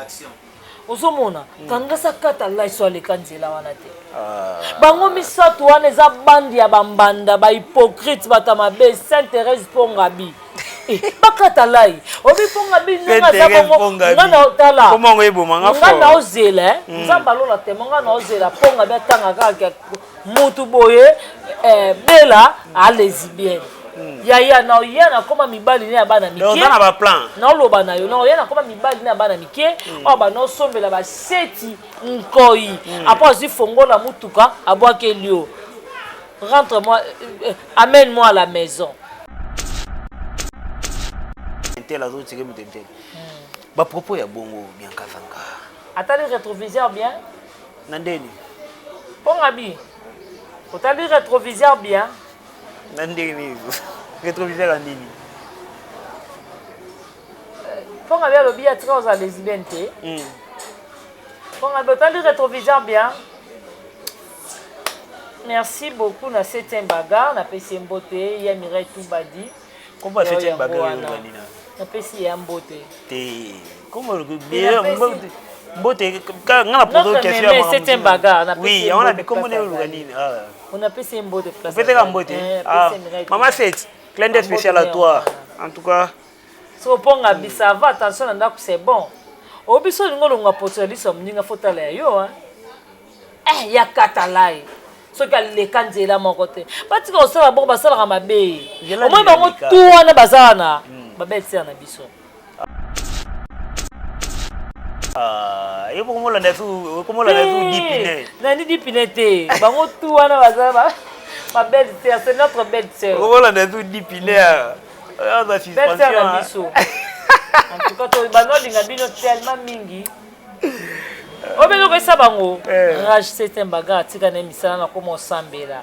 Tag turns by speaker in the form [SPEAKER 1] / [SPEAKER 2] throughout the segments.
[SPEAKER 1] Action.
[SPEAKER 2] Ozomona kanga sakata la iso aleka nzela wana te bango misato wana eza bandi ya bambanda ba hypocrite batama be Sainte Thérèse Pongabi bakata lai obi Pongabi nanga za bongo ngana otala
[SPEAKER 3] comment ngebo manga fo
[SPEAKER 2] ngana ozela nzamba lola te ngana ozela Pongabi atanga kaka mutu boye bela a lesbienne ya na oyana koma mibali ne abana mikie
[SPEAKER 3] donc na ba plan
[SPEAKER 2] na loba na yo na oyana koma mibali ne abana mikie o ba no sombela ba seti nkoi après zi fongola mutuka abwake lio rentre-moi amène-moi à la maison
[SPEAKER 3] tela zo tsike mutente ba propos ya bongo bien kazanga
[SPEAKER 2] atali rétroviseur bien
[SPEAKER 3] nandeni
[SPEAKER 2] Pongabi otali rétroviseur bien
[SPEAKER 3] nandeni rétroviseur la nini
[SPEAKER 2] Pongabi alobi atika oza lesbienne te Pongabi otali rétroviseur bien. Merci beaucoup na 7e bagarre na pesi mbote ya Mireille Toubadi.
[SPEAKER 3] Comment 7e bagarre
[SPEAKER 2] na pesi ya mbote
[SPEAKER 3] te comment bien mbote quand on a posé question
[SPEAKER 2] à 7e bagarre na pesi
[SPEAKER 3] oui on a dit comment on organise
[SPEAKER 2] on a pesi mbote place
[SPEAKER 3] peut-être mbote maman c'est clin d'œil spécial à toi en tout cas
[SPEAKER 2] so Pongabi ça va attention na ndako c'est bon obiso ngolo nga potaliso mninga fotala yo ya katalai so ka le kanzela moko te batika osala bongo basala mabe au moins bango tout wana bazana babe tsana biso
[SPEAKER 3] yo komola na fu dipine
[SPEAKER 2] na ni dipine te bango tout wana bazana ma belle sœur c'est notre belle sœur
[SPEAKER 3] komola na fu dipine ya za suspension
[SPEAKER 2] biso en tout cas to bano linga bino tellement mingi obelo ko sabango rage 7e bagarre tika na misala na komo sambela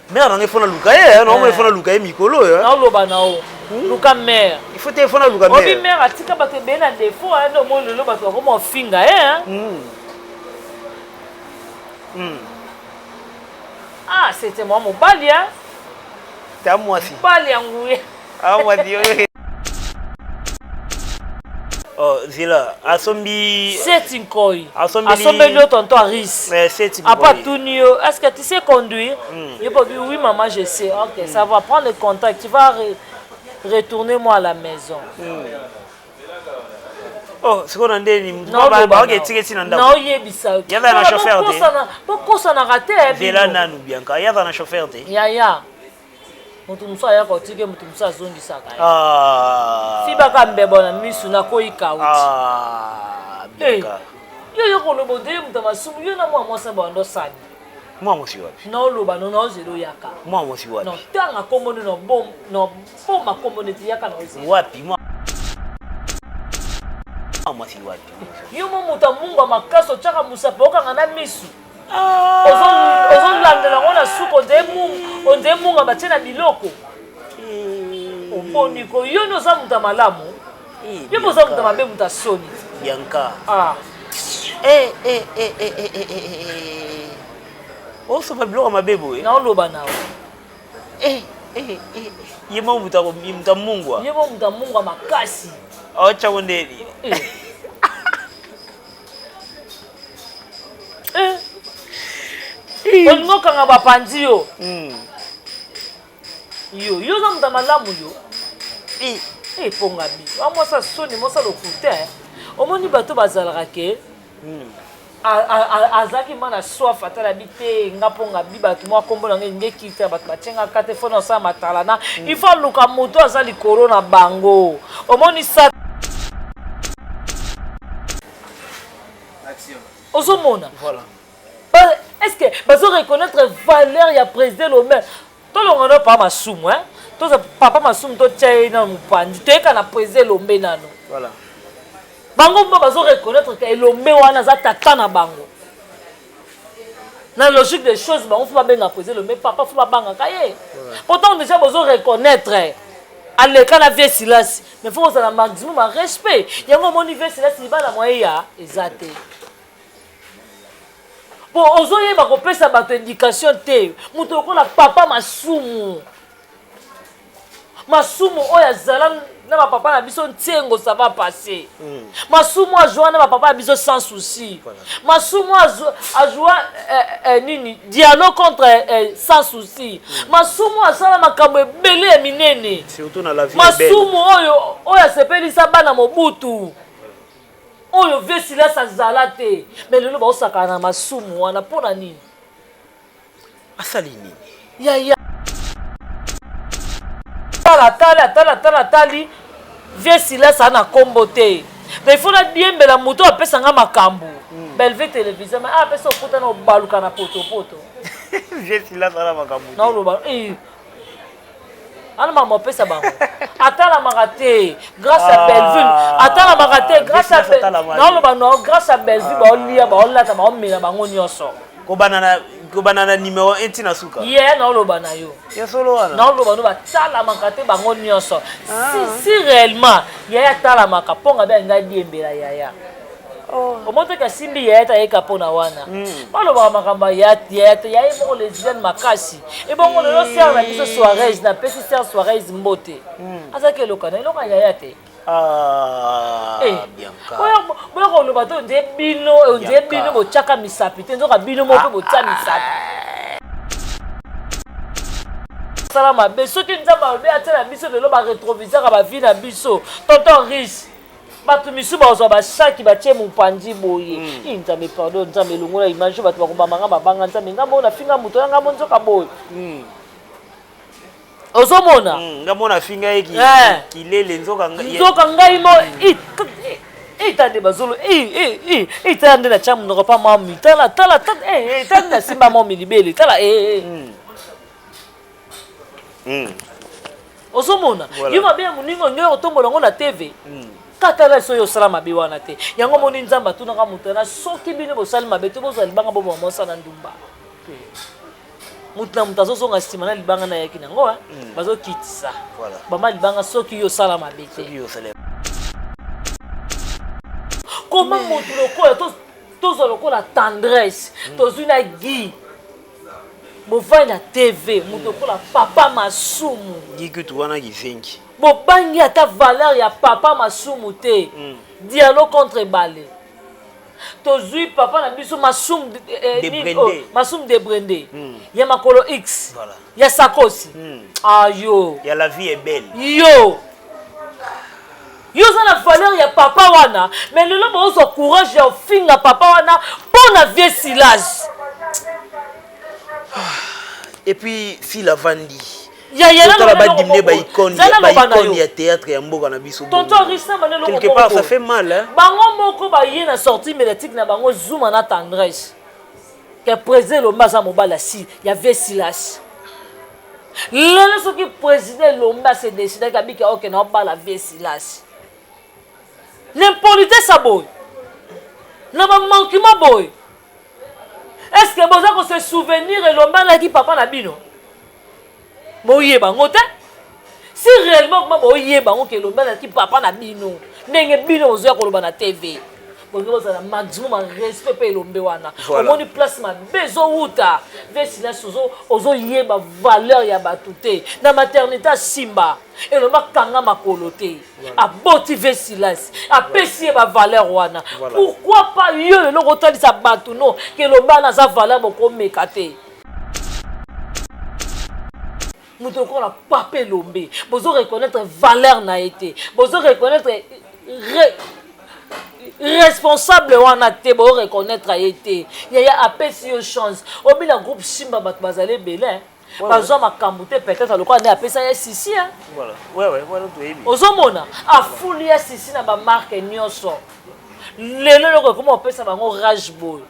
[SPEAKER 3] mère na ngefona lukaye na ngefona lukaye mikolo
[SPEAKER 2] na loba na o luka mère
[SPEAKER 3] il faut te fona luka mère
[SPEAKER 2] obi mère atika bato be na défaut no mo lelo bato komo finga ah c'était moi mobali
[SPEAKER 3] ta moi si
[SPEAKER 2] bali yangu
[SPEAKER 3] moi dio oh zila asombi
[SPEAKER 2] c'est une koi
[SPEAKER 3] asombi
[SPEAKER 2] le tonton Aris
[SPEAKER 3] c'est une
[SPEAKER 2] après tout nio est-ce que tu sais conduire il peut dire oui maman je sais OK ça va prendre le contact tu vas retourner moi à la maison
[SPEAKER 3] oh c'est qu'on ndeni ba OK tike tina ndako
[SPEAKER 2] non yebisa
[SPEAKER 3] yava na chauffeur te
[SPEAKER 2] pokosa na raté
[SPEAKER 3] zila nanu bianka yava na chauffeur te
[SPEAKER 2] ya mutu musa ya ko tike mutu musa zongisa ka
[SPEAKER 3] si
[SPEAKER 2] baka mbebo na misu na koika uti
[SPEAKER 3] bianka
[SPEAKER 2] yo ko lobo de mutu masumu yo na mwa mwasa bondo sani
[SPEAKER 3] mwa mosi wapi
[SPEAKER 2] no loba no zero yaka
[SPEAKER 3] mwa mosi wapi
[SPEAKER 2] no tanga komone no bom makomone ti yaka no zero
[SPEAKER 3] wapi mwa mosi wapi
[SPEAKER 2] yo mo mutu mungu makaso chaka musapo kanga na misu ozonlandela ngo na suko onde munga batena biloko oponiko yo noza mutu malamu yo boza mutu mabe mutu asoni
[SPEAKER 3] bianka osoba biloko mabe boye
[SPEAKER 2] na oloba nawo
[SPEAKER 3] ye mo mutu mungwa
[SPEAKER 2] ye mo mutu mungwa makasi
[SPEAKER 3] acha kondeli
[SPEAKER 2] olingo kanga bapanzi yo yo za mutu malamu yo Pongabi amosa soni mosa lokute omoni bato bazalaka ke azaki mana soif atala bite nga Pongabi bato mwa kombo na nge kita bato batenga kate fona osala matalana il faut luka moto aza likolo na bango omoni sa
[SPEAKER 1] Action.
[SPEAKER 2] ozomona
[SPEAKER 3] voilà
[SPEAKER 2] est-ce que bazo reconnaître valeur ya président Lomé to longono pa masumu to papa masumu to tchaye na mupandi to eka na président Lomé nano
[SPEAKER 3] voilà
[SPEAKER 2] bango mba bazo reconnaître que Lomé wana za tata na bango na logique des choses bango faut pas benga président Lomé papa faut pas banga kaye pourtant déjà bazo reconnaître aleka na vie silasi mais faut ça na maximum respect yango moni vie silasi bana moya ezate bon ozoyeba kopesa bato indication te mutu lokola papa masumu oyo azala na papa na biso ntiengo ça va passer. Masumu a joué na papa na biso sans souci. Masumu a joué nini dialogue contre sans souci. Masumu a sala makambo ebele minene.
[SPEAKER 3] Surtout dans la vie belle.
[SPEAKER 2] Masumu oyo sepelisa bana Mobutu. Oyo vesila sa zalate. Mais lelo ba osaka na masumu wana pona nini?
[SPEAKER 3] Asali nini?
[SPEAKER 2] Ya tali vesila sa na kombote. Mais il faut la diembela muto apesa nga makambo. Belve télévision mais apesa okuta na baluka na poto.
[SPEAKER 3] Vesila sa na makambo.
[SPEAKER 2] Na loba ana mama pesa bango. Atala magate grâce à Belleville. Atala magate grâce à na loba no grâce à Belleville ba olia ba olata ba omela bango nyonso.
[SPEAKER 3] Kobanana numéro 1 tina suka.
[SPEAKER 2] Yeah, na loba na yo.
[SPEAKER 3] Ya solo wana.
[SPEAKER 2] Na loba no ba tala magate bango nyonso. Si réellement yaya tala makaponga ba nga diembela yaya. Omoto ka simbi yaya ta yeka pona wana. Baloba makamba yaya mo lesbienne makasi. E bongo le sœur na biso soirée na pesi sœur soirée mbote. Azake lokana loka yaya te.
[SPEAKER 3] Bianca.
[SPEAKER 2] Boya ko loba to nde bino bo chaka misapi te nzoka bino mo bo tsa misapi. Salama be soki nzamba be atela biso de loba rétroviseur ba vie na biso. Tonton riche. Batu misu ba ozo ba shaki ba tie mupandi boye. Nzambe pardon nzambe lungola image batu bakobamba nga banga nzambe ngamo na finga muto ngamo nzoka boye. Ozomona
[SPEAKER 3] ngamona finga eki kilele nzoka
[SPEAKER 2] ngai mo itande bazolo itande na chamu no pa mami tala itande na simba mami libele tala ozomona yuma bien muningo nyo otombola ngo na TV katala so yo sala mabe wana te yango moni nzamba tuna ka mutana soki bino bo sala mabe to bo sala banga bo mo sala ndumba mutna mutazo songa stimana libanga na yaki nango bazo kitisa bama libanga soki yo sala mabe te
[SPEAKER 3] yo sala
[SPEAKER 2] comment motu lokola tozo lokola tendresse tozuna gi bovai na TV motu lokola papa masumu
[SPEAKER 3] gikutu wana gizengi
[SPEAKER 2] bobangi ata valeur ya papa masumu te dialogue contre balé tozui papa na biso masum de brende ya makolo X ya sakosi ayo
[SPEAKER 3] ya la vie est belle
[SPEAKER 2] yo za na valeur ya papa wana mais lelo bozo courage ya finga papa wana pona vie silage
[SPEAKER 3] et puis si la vandi
[SPEAKER 2] ya
[SPEAKER 3] théâtre ya mboka na biso
[SPEAKER 2] tonton Rissa manelo
[SPEAKER 3] quelque part ça fait mal hein
[SPEAKER 2] bango moko ba yena sortie médiatique na bango Zuma na tendresse que président Lomba za mobala si ya Vesilas lelo soki président Lomba se décider ka bika OK na bala Vesilas l'impolitesse ça boy na ba manquement boy est-ce que boza ko se souvenir Lomba na ki papa na bino boye bango te si réellement boye bango ke Lomba na ki papa na bino ndenge bino ozoya ko loba na TV bongo za na maximum respect pe Lombe wana omoni place ma bezo uta vesila ozo yeba valeur ya batute na maternité Simba et Lomba kanga makolo te aboti vesilas apesi ba valeur wana pourquoi pas yo le kotalisa batu no ke Lomba na za valeur boko mekate nous devons la paper Lombe. Vous reconnaître valeur na été. Vous reconnaître responsable wana te bo reconnaître a été. Il y a appel si une chance. Au milieu groupe Simba bat bazale belin. Bazo makambuté peut-être le quoi ne appel ça sisi hein.
[SPEAKER 3] Voilà. Ouais tout est bien.
[SPEAKER 2] Ozomona a fouli ya sisi na ba marque nyonso. Lelo comment on peut ça bango rage boy.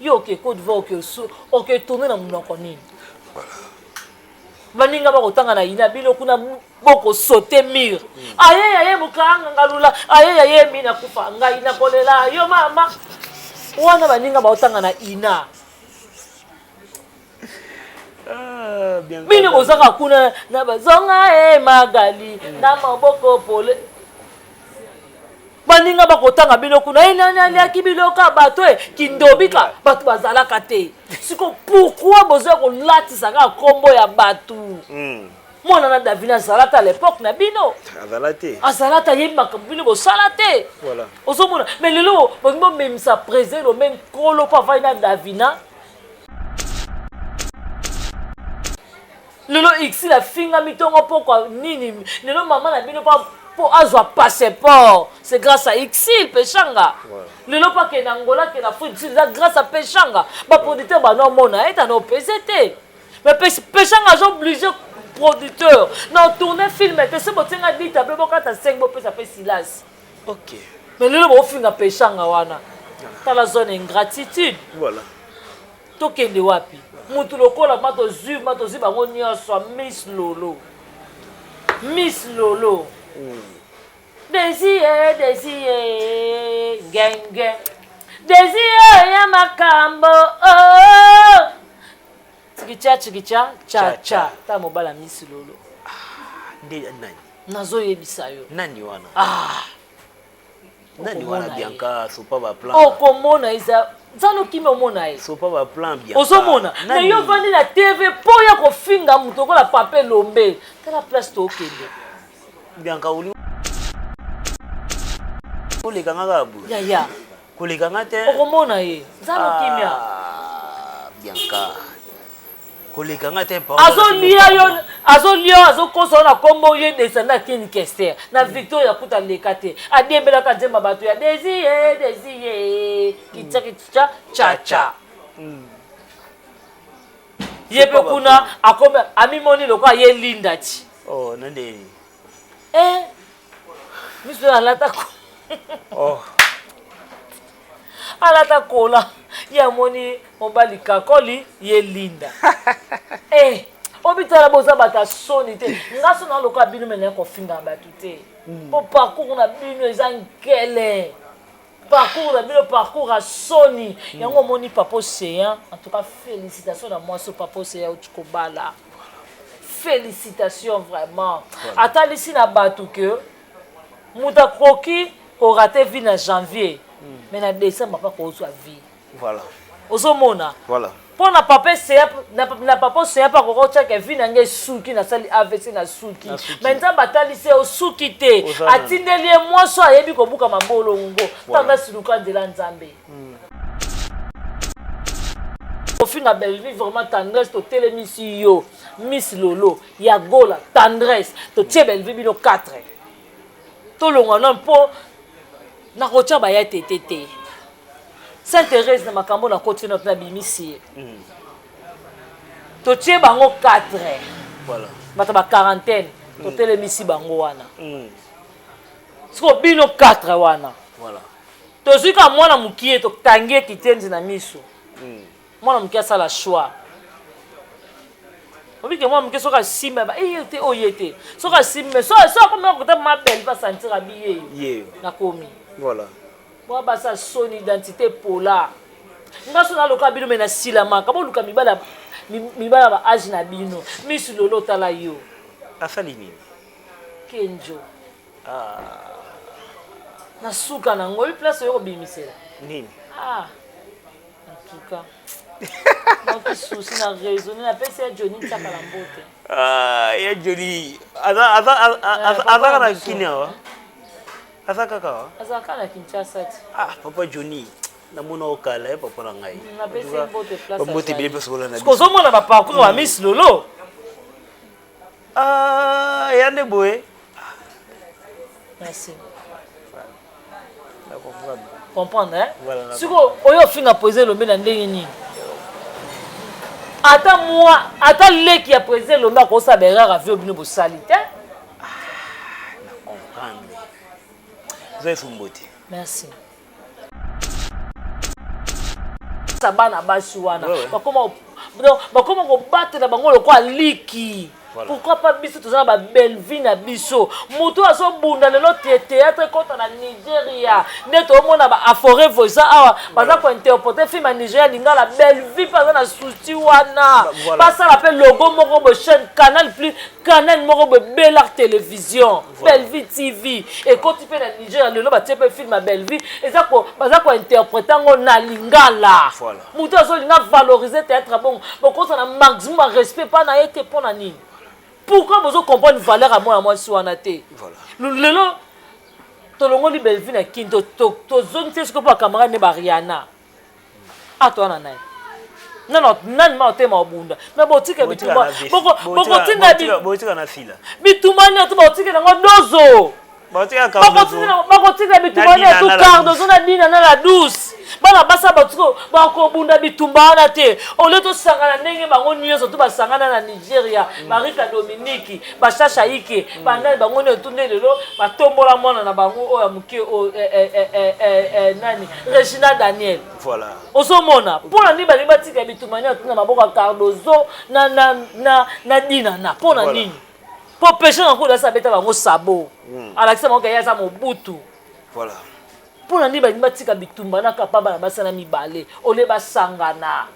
[SPEAKER 2] Yo ke Côte d'Ivoire que tourner na monoko nini. Voilà. Baninga ba kotanga na ina bilo kuna boko sauter mur aye mukanga ngalula aye mina kufa ngai na kolela yo mama wana baninga ba kotanga na ina
[SPEAKER 3] bien
[SPEAKER 2] bino bozaka kuna na bazonga magali na maboko pole baninga ba kotanga bino kuna nani akibiloka bato kindobika bato bazalaka te siko pourquoi bozo ko latisa ka kombo ya batu mwana na Davina azalata à l'époque na bino
[SPEAKER 3] azalate
[SPEAKER 2] azalata yebaka bino bosalate
[SPEAKER 3] voilà
[SPEAKER 2] ozomona mais lelo bongo même ça présent le même kolo pa vai na Davina lelo ixi la finga mitongo poko nini lelo maman na bino pa po azwa passeport c'est grâce à ixi pechanga lelo pa ke na Angola ke na Afrique c'est grâce à pechanga ba producteur ba no mona eta no PCT mais pechanga j'ai obligé producteur non tourner film que c'est bon tinga dit tableau boka ta 5 bo pesa pe silence
[SPEAKER 3] OK
[SPEAKER 2] mais lelo bo finga pechanga wana ta la zone ingratitude
[SPEAKER 3] voilà
[SPEAKER 2] tokende wapi mutu lokola matozu bango nyonso Miss Lolo Désir genge Désir ya makambo oh chikicha cha ta mobala Miss Lolo
[SPEAKER 3] ndi nani
[SPEAKER 2] nazo yebisa yo
[SPEAKER 3] nani wana nani
[SPEAKER 2] Okomona
[SPEAKER 3] wana Bianca sopa ba plan
[SPEAKER 2] okomona isa nzano kimi omona ye
[SPEAKER 3] sopa ba plan Bianca
[SPEAKER 2] ozomona mais yo vandi na TV po ya kofinga mutu kola pape lombe tala place tokende
[SPEAKER 3] Bianca uli kolekanga kabu
[SPEAKER 2] ya
[SPEAKER 3] kolekanga te
[SPEAKER 2] okomona ye nzano kimia
[SPEAKER 3] Bianca kolekanga te pa
[SPEAKER 2] azolia azokosa na kombo ye descenda kini kester na Victoria kuta lekate adembelaka nzemba bato ya Désir kicha cha yepe kuna akome amimoni lokwa ye linda ti
[SPEAKER 3] oh nande
[SPEAKER 2] miso alata ko alata kola ya moni mobali kakoli ye linda obitala boza bata soni te ngaso na lokwa bino mena ko finga batu te po parcours na bino ezangele parcours à soni yango moni papa Océan en tout cas félicitations à moi ce papa Océan utikobala félicitations vraiment attends ici na batu que muta kroki ko rater vie na janvier mais na décembre pas ko zo vie
[SPEAKER 3] voilà
[SPEAKER 2] ozomona
[SPEAKER 3] voilà
[SPEAKER 2] pour na papa Océan pas ko check vie na nge suki na sali AVC na suki mais nza batali se o suki te atindeli moi so ayebi ko buka mabolo ngo tanda siluka ndela nzambe au final Belleville vraiment tendresse to télémisi yo Miss Lolo ya gola tendresse to tie Belleville bino 4 to longa non po na kocha ba ya tete Sainte-Thérèse na makambo na koti na bimisi to tie bango 4
[SPEAKER 3] voilà
[SPEAKER 2] bata ba quarantaine to télémisi bango wana siko bino 4 wana
[SPEAKER 3] voilà
[SPEAKER 2] to zika mwana mukie to tangie kitenzi na miso mwana mukie sala choix obike mwana mukie soka simba ba te oyete soka simba so comme ko ta ma belle va sentir habillé na komi
[SPEAKER 3] voilà
[SPEAKER 2] bo ba sa son identité pola ngaso na loka bino mena silama kabo luka mibala ba age na bino Miss Lolo tala yo
[SPEAKER 3] asali nini
[SPEAKER 2] kenjo na suka na ngoli place yo bimisela
[SPEAKER 3] nini
[SPEAKER 2] en tout cas donc souci na raisonner na pesa Johnny tsaka la mbote
[SPEAKER 3] ya Johnny aza na kinya aza kaka
[SPEAKER 2] aza kana Kinshasa
[SPEAKER 3] papa Johnny na mona okala papa na ngai
[SPEAKER 2] na pesa mbote place
[SPEAKER 3] mbote bien parce que na
[SPEAKER 2] ko mona ba parcours wa Miss Lolo
[SPEAKER 3] yande boye
[SPEAKER 2] merci
[SPEAKER 3] comprendre
[SPEAKER 2] comprendre
[SPEAKER 3] voilà
[SPEAKER 2] siko oyo finga poser lombe na ndenge nini ata leki ya poser lombe ko sa berara vio bino bo salite
[SPEAKER 3] na comprendre zai fumbote
[SPEAKER 2] merci sabana basi wana bakoma ko batela bango lokwa liki pourquoi pas biso tozana ba belle vie na biso moto aso bunda lelo théâtre kota na Nigeria neto mona ba afore voisa awa baza ko interpréter film na Nigeria linga la belle vie pas na souci wana pas ça l'appelle logo moko bo chaîne canal moko bo Belle Art télévision Belle Vie TV et quand tu fais na Nigeria lelo ba tie pe film na Belle Vie eza ko baza ko interpréter ngo na lingala moto aso linga valoriser théâtre bon ko na maximum respect pas na été pour na nini pourquoi vous comprenez valeur à moi sur un athée?
[SPEAKER 3] Voilà.
[SPEAKER 2] Lelo, tolongoli Belvin et Kinto, zone c'est ce que pour camarade ne Bariana. Ah, toi, nana. Non, nan ma te ma bunda. Mais botika bituma.
[SPEAKER 3] Botika na fila.
[SPEAKER 2] Bituma ne to botika na ngodozo.
[SPEAKER 3] Botika ka ngodozo.
[SPEAKER 2] Botika bituma ne to cardozo na dina na la douce. Bana basa batiko bako bunda bitumba na te. Ole to sangana ndenge bango nyonso to basangana na Nigeria, Marika Dominique, bashasha ike, bana bango ne to lelo batombola mwana na bango oya muke o nani Regina Daniel.
[SPEAKER 3] Voilà.
[SPEAKER 2] Osomona pona ni bali batika bitumanya tuna maboka Cardozo na dina na pona nini po péché na ko da sabeta bango sabo alakisa mo kaya za mobutu.
[SPEAKER 3] Voilà.
[SPEAKER 2] Pona ni bali batika bitumana kapaba na basana mibale ole basangana.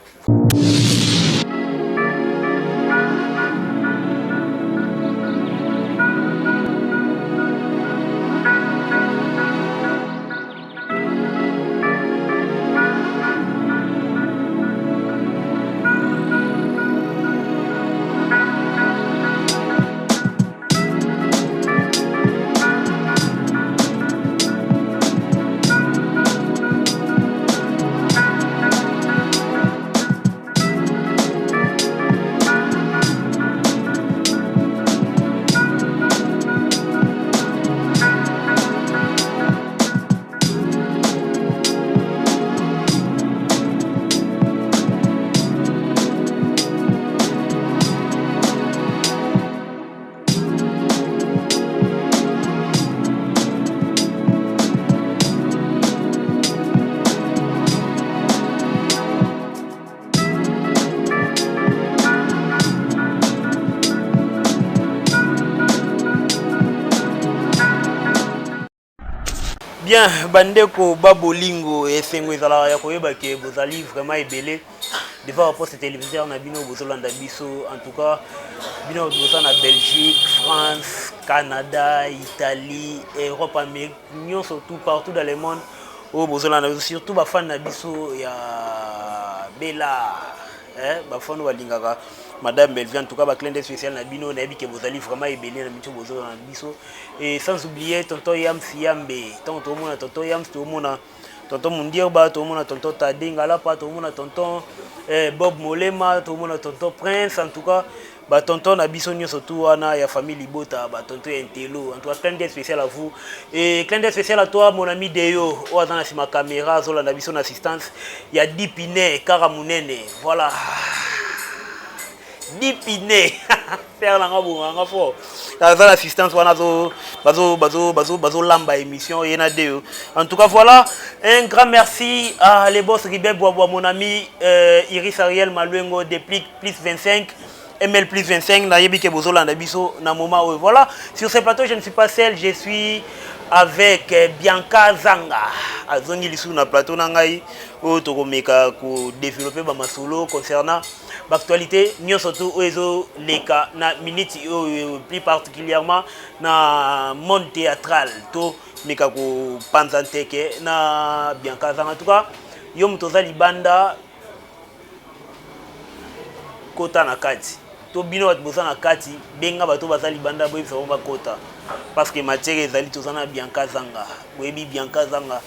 [SPEAKER 3] Bien, bandeko babolingo esengo ezala ya koyeba ke bozali vraiment ebele devant rapport cette télévision na bino bozolanda biso en tout cas bino boza na Belgique, France, Canada, Italie, Europe, Amérique, surtout partout dans le monde au bozolanda surtout ba fan na biso ya Bella ba fan walingaka Madame Belvin, en tout cas, un clin d'œil spécial na bino na que vous allez vraiment ébélé na micho bozo na biso et sans oublier tonton Yams Yambe, tonton mona tonton Yams to mona tonton Mundieba, to mona tonton Tadinga la pa to mona tonton Bob Molema, to mona tonton Prince, en tout cas ba tonton na biso nyonso tout wana ya famille Libota, ba tonton Entelo, en tout cas clin d'œil spécial à vous et clin d'œil spécial à toi mon ami Deyo, o dans ma caméra zola na biso na assistance, il y a Dipine Karamunene, voilà. Dipine faire la ngabo fort dans l'assistance wana bazo lamba émission yena deo en tout cas voilà un grand merci à les boss Ribet Bois mon ami Iris Ariel Maluengo de plus 25 ML plus 25 na yebi ke bozo landa biso na moment où voilà sur ce plateau je ne suis pas seul je suis avec Bianca Zanga azongi lisu na plateau na ngai o to komeka ko développer ba masolo concernant l'actualité, nous surtout les cas na minute plus particulièrement na monde théâtral to meka ko panzanteke na Bianca Zanga en tout cas yo mutoza libanda kota na kati to bino bat bosa na kati benga bato baza libanda boy ba kota parce que matière ezali tozana Bianca Zanga boyebi Bianca Zanga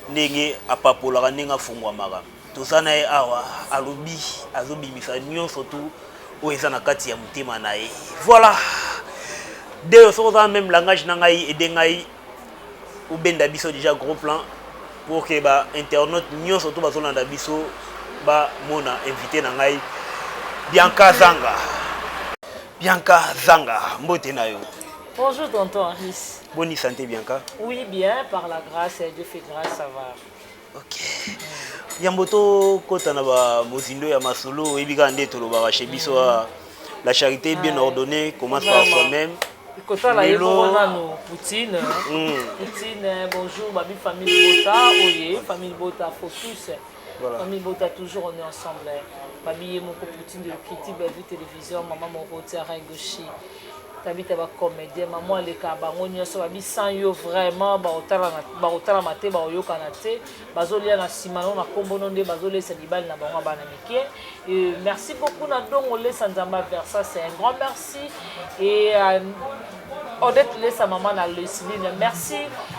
[SPEAKER 3] ndenge apapola ndenge fungwa maka tozana awa alobi azobimisa nyon surtout oeza na kati ya mutema na ye voilà de so dans même langage na ngai et de ngai ou benda biso déjà gros plan pour que ba internaute nyon surtout bazolanda biso ba mona invité na ngai Bianca Zanga mbote na yo.
[SPEAKER 2] Bonjour tonton Aris.
[SPEAKER 3] Bonne santé Bianca.
[SPEAKER 2] Oui bien par la grâce Dieu fait grâce ça va.
[SPEAKER 3] OK. Yamboto kota na ba mozindo ya masolo ebika nde toloba chez biso la charité bien ordonnée commence par soi-même.
[SPEAKER 2] Kota la yebona no Poutine. Poutine bonjour babi famille Bota, oye famille Bota focus. Voilà. Famille Bota toujours on est ensemble. Babi mon Poutine de critique la télévision maman mon côté à gauche. tabita ba comédien maman leka bango nyonso ba bisan yo vraiment ba otala mate ba oyoka na te bazolia na simano na kombono nde bazolesa libali na bango bana mike. Et merci beaucoup na dongo lesa nzamba versa, c'est un grand merci. Et Odette Lesa maman na Luciline, merci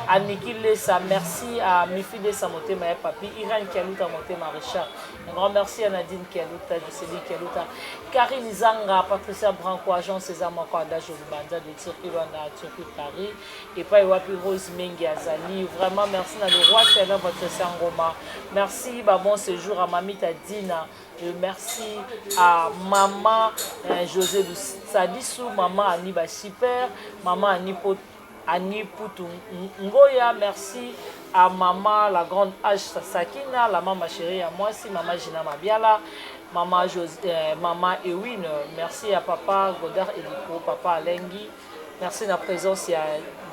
[SPEAKER 2] à Niki Lesa, merci à Mifi Lesa Motema et Papi, Irène Kialuta Motema Richard, un grand merci à Nadine Kialuta, Giseli Kialuta, Karine Zanga, Patricia Branco, agent César Makwada, Jolubanda de Turquie, Rwanda, Turquie, Paris, et pas Wapi Rose Mengi Azali. Vraiment merci à le roi Télé, votre Sangoma. Merci, bon séjour à Mamita Dina. Merci à maman José Sadissou, maman Annie Bachiper, maman Annie Poutou Ngoya. Merci à maman la grande H Sakina, la maman chérie à moi aussi, maman Gina Mabiala, maman Ewin. Merci à papa Godard Eliko, papa Alengi. Merci de la présence à